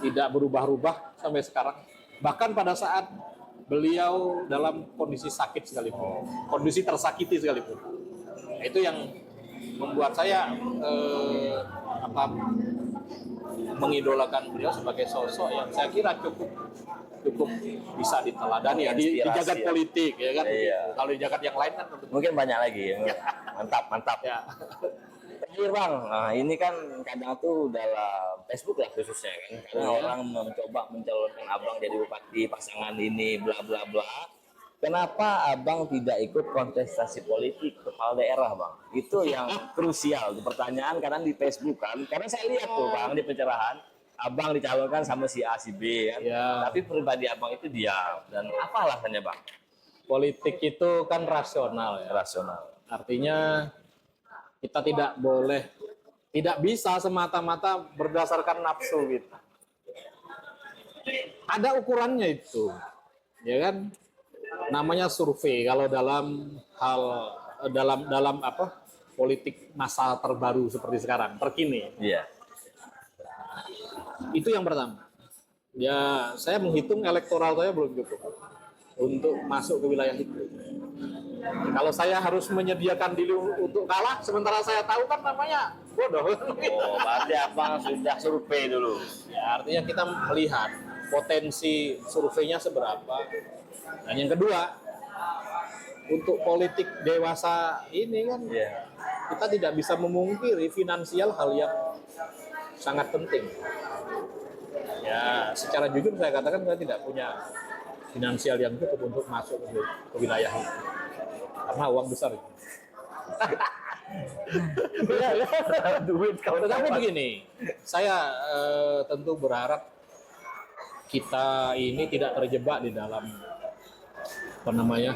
Speaker 2: tidak berubah-ubah sampai sekarang. Bahkan pada saat beliau dalam kondisi sakit sekalipun, kondisi tersakiti sekalipun. Itu yang membuat saya mengidolakan beliau sebagai sosok yang saya kira cukup bisa diteladani ya di jagat
Speaker 1: Inspirasi,
Speaker 2: politik ya kan.
Speaker 1: Iya.
Speaker 2: Kalau di jagat yang lain kan tentu
Speaker 1: Mungkin banyak lagi ya. Mantap.
Speaker 2: ya.
Speaker 1: Terakhir Bang, nah ini kan kadang tuh dalam Facebook lah khususnya kan, karena
Speaker 2: Iya.
Speaker 1: orang mencoba mencalonkan Abang jadi bupati, pasangan ini, bla bla bla. Kenapa Abang tidak ikut kontestasi politik kepala daerah Bang? Itu yang krusial, itu pertanyaan kadang di Facebook kan, karena saya lihat tuh Bang di pencerahan, Abang dicalonkan sama si A, si B kan,
Speaker 2: Iya.
Speaker 1: tapi pribadi Abang itu diam. Dan apa alasannya Bang?
Speaker 2: Politik itu kan rasional ya.
Speaker 1: Rasional.
Speaker 2: Artinya kita tidak bisa semata-mata berdasarkan nafsu kita. Ada ukurannya itu, ya kan? Namanya survei. Kalau dalam apa politik masa terbaru seperti sekarang, terkini,
Speaker 1: Iya.
Speaker 2: itu yang pertama. Ya, saya menghitung elektoral saya belum cukup untuk masuk ke wilayah itu. Kalau saya harus menyediakan diri untuk kalah, sementara saya tahu kan namanya bodoh.
Speaker 1: Oh, berarti Abang sudah survei dulu.
Speaker 2: Ya, artinya kita melihat potensi surveinya seberapa. Dan yang kedua, untuk politik dewasa ini kan
Speaker 1: Iya.
Speaker 2: kita tidak bisa memungkiri finansial hal yang sangat penting. Ya, secara jujur saya katakan saya tidak punya finansial yang cukup untuk masuk ke wilayah itu. Karena uang besar.
Speaker 1: Duit kalau
Speaker 2: Tetapi begini, saya tentu berharap kita ini tidak terjebak di dalam apa namanya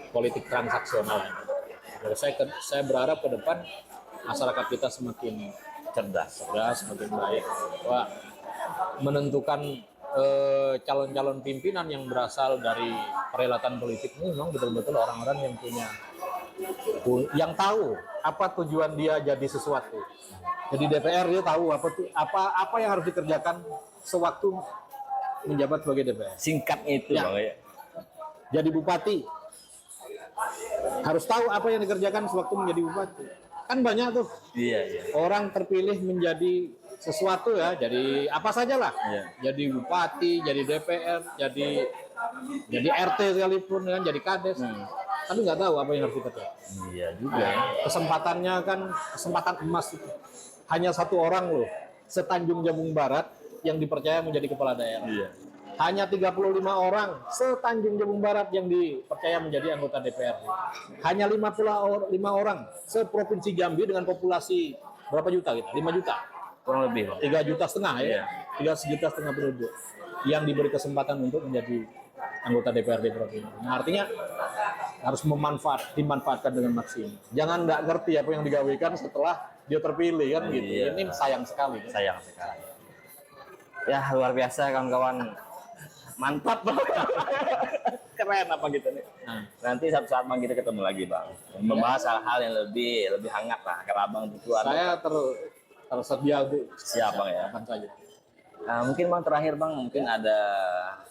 Speaker 2: politik transaksional. Jadi saya berharap ke depan masyarakat kita semakin cerdas, semakin baik, bahwa menentukan calon-calon pimpinan yang berasal dari perhelatan politik ini memang betul-betul orang-orang yang yang tahu apa tujuan dia jadi sesuatu. Jadi DPR dia tahu apa yang harus dikerjakan sewaktu menjabat sebagai DPR.
Speaker 1: Singkatnya itu
Speaker 2: Ya.
Speaker 1: Bang ya.
Speaker 2: Jadi bupati harus tahu apa yang dikerjakan sewaktu menjadi bupati. Kan banyak tuh
Speaker 1: Iya.
Speaker 2: orang terpilih menjadi sesuatu ya, jadi apa saja lah.
Speaker 1: Iya.
Speaker 2: Jadi bupati, jadi DPR, jadi RT sekalipun kan, jadi kades. Tapi nggak tahu apa yang harus dikerjakan.
Speaker 1: Iya juga.
Speaker 2: Kesempatannya kan kesempatan emas itu. Hanya satu orang loh, setanjung Jabung Barat yang dipercaya menjadi kepala daerah.
Speaker 1: Iya.
Speaker 2: Hanya 35 orang setanjung Jabung Barat yang dipercaya menjadi anggota DPRD. Hanya 55 orang seprovinsi Jambi dengan populasi berapa juta gitu? 5 juta.
Speaker 1: Kurang lebih Bang.
Speaker 2: 3,5 juta
Speaker 1: Iya.
Speaker 2: ya. 3,5 juta penduduk yang diberi kesempatan untuk menjadi anggota DPRD provinsi. Nah, artinya harus dimanfaatkan dengan maksimal. Jangan nggak ngerti apa yang digawekan setelah dia terpilih kan gitu.
Speaker 1: Iya.
Speaker 2: Ini sayang sekali.
Speaker 1: Sayang sekali. Ya luar biasa kawan-kawan. Mantap Bang. Keren apa gitu nih.
Speaker 2: Nah,
Speaker 1: Nanti satu saat Bang kita ketemu lagi Bang. Membahas hal-hal yang lebih hangat lah. Karena Abang itu
Speaker 2: saya tersedia untuk
Speaker 1: siap Bang ya.
Speaker 2: kapan saja.
Speaker 1: Nah, mungkin Bang terakhir Bang, mungkin ada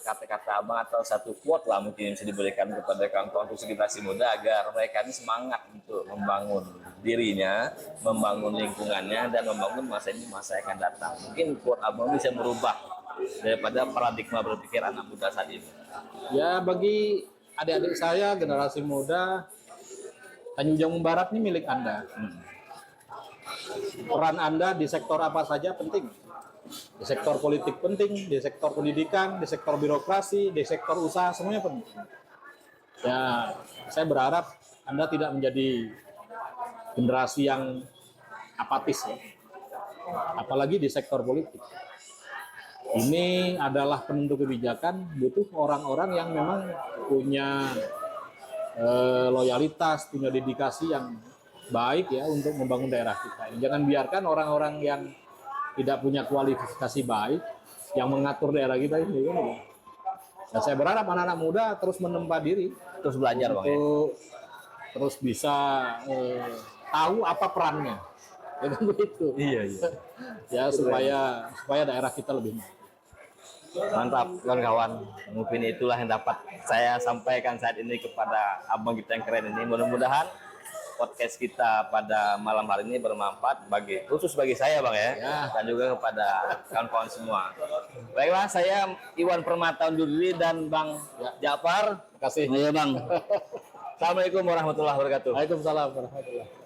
Speaker 1: kata-kata Abang atau satu quote lah mungkin yang bisa diberikan kepada kawan-kawan untuk generasi muda agar mereka ini semangat untuk membangun dirinya, membangun lingkungannya, dan membangun masa ini masa yang akan datang. Mungkin quote Abang bisa merubah daripada paradigma berpikir anak muda saat ini.
Speaker 2: Ya, bagi adik-adik saya generasi muda, Tanjung Jabung Barat ini milik Anda. Peran Anda di sektor apa saja penting. Di sektor politik penting, di sektor pendidikan, di sektor birokrasi, di sektor usaha, semuanya penting. Ya, saya berharap Anda tidak menjadi generasi yang apatis ya. Apalagi di sektor politik. Ini adalah penentu kebijakan, butuh orang-orang yang memang punya loyalitas, punya dedikasi yang baik ya untuk membangun daerah kita. Jangan biarkan orang-orang yang tidak punya kualifikasi baik yang mengatur daerah kita ini. Dan saya berharap anak-anak muda terus menempa diri,
Speaker 1: Terus belajar Bang ya.
Speaker 2: untuk terus bisa tahu apa perannya. Ya kan begitu.
Speaker 1: Iya.
Speaker 2: Ya supaya daerah kita lebih maju.
Speaker 1: Mantap kawan-kawan, mungkin itulah yang dapat saya sampaikan saat ini kepada abang kita yang keren ini. Mudah-mudahan podcast kita pada malam hari ini bermanfaat khusus bagi saya bang ya, dan juga kepada kawan-kawan semua. Baiklah, saya Iwan Permata undur diri dan Bang Ja'far.
Speaker 2: Terima kasih.
Speaker 1: Iya bang. Assalamualaikum warahmatullahi wabarakatuh.
Speaker 2: Waalaikumsalam warahmatullahi wabarakatuh.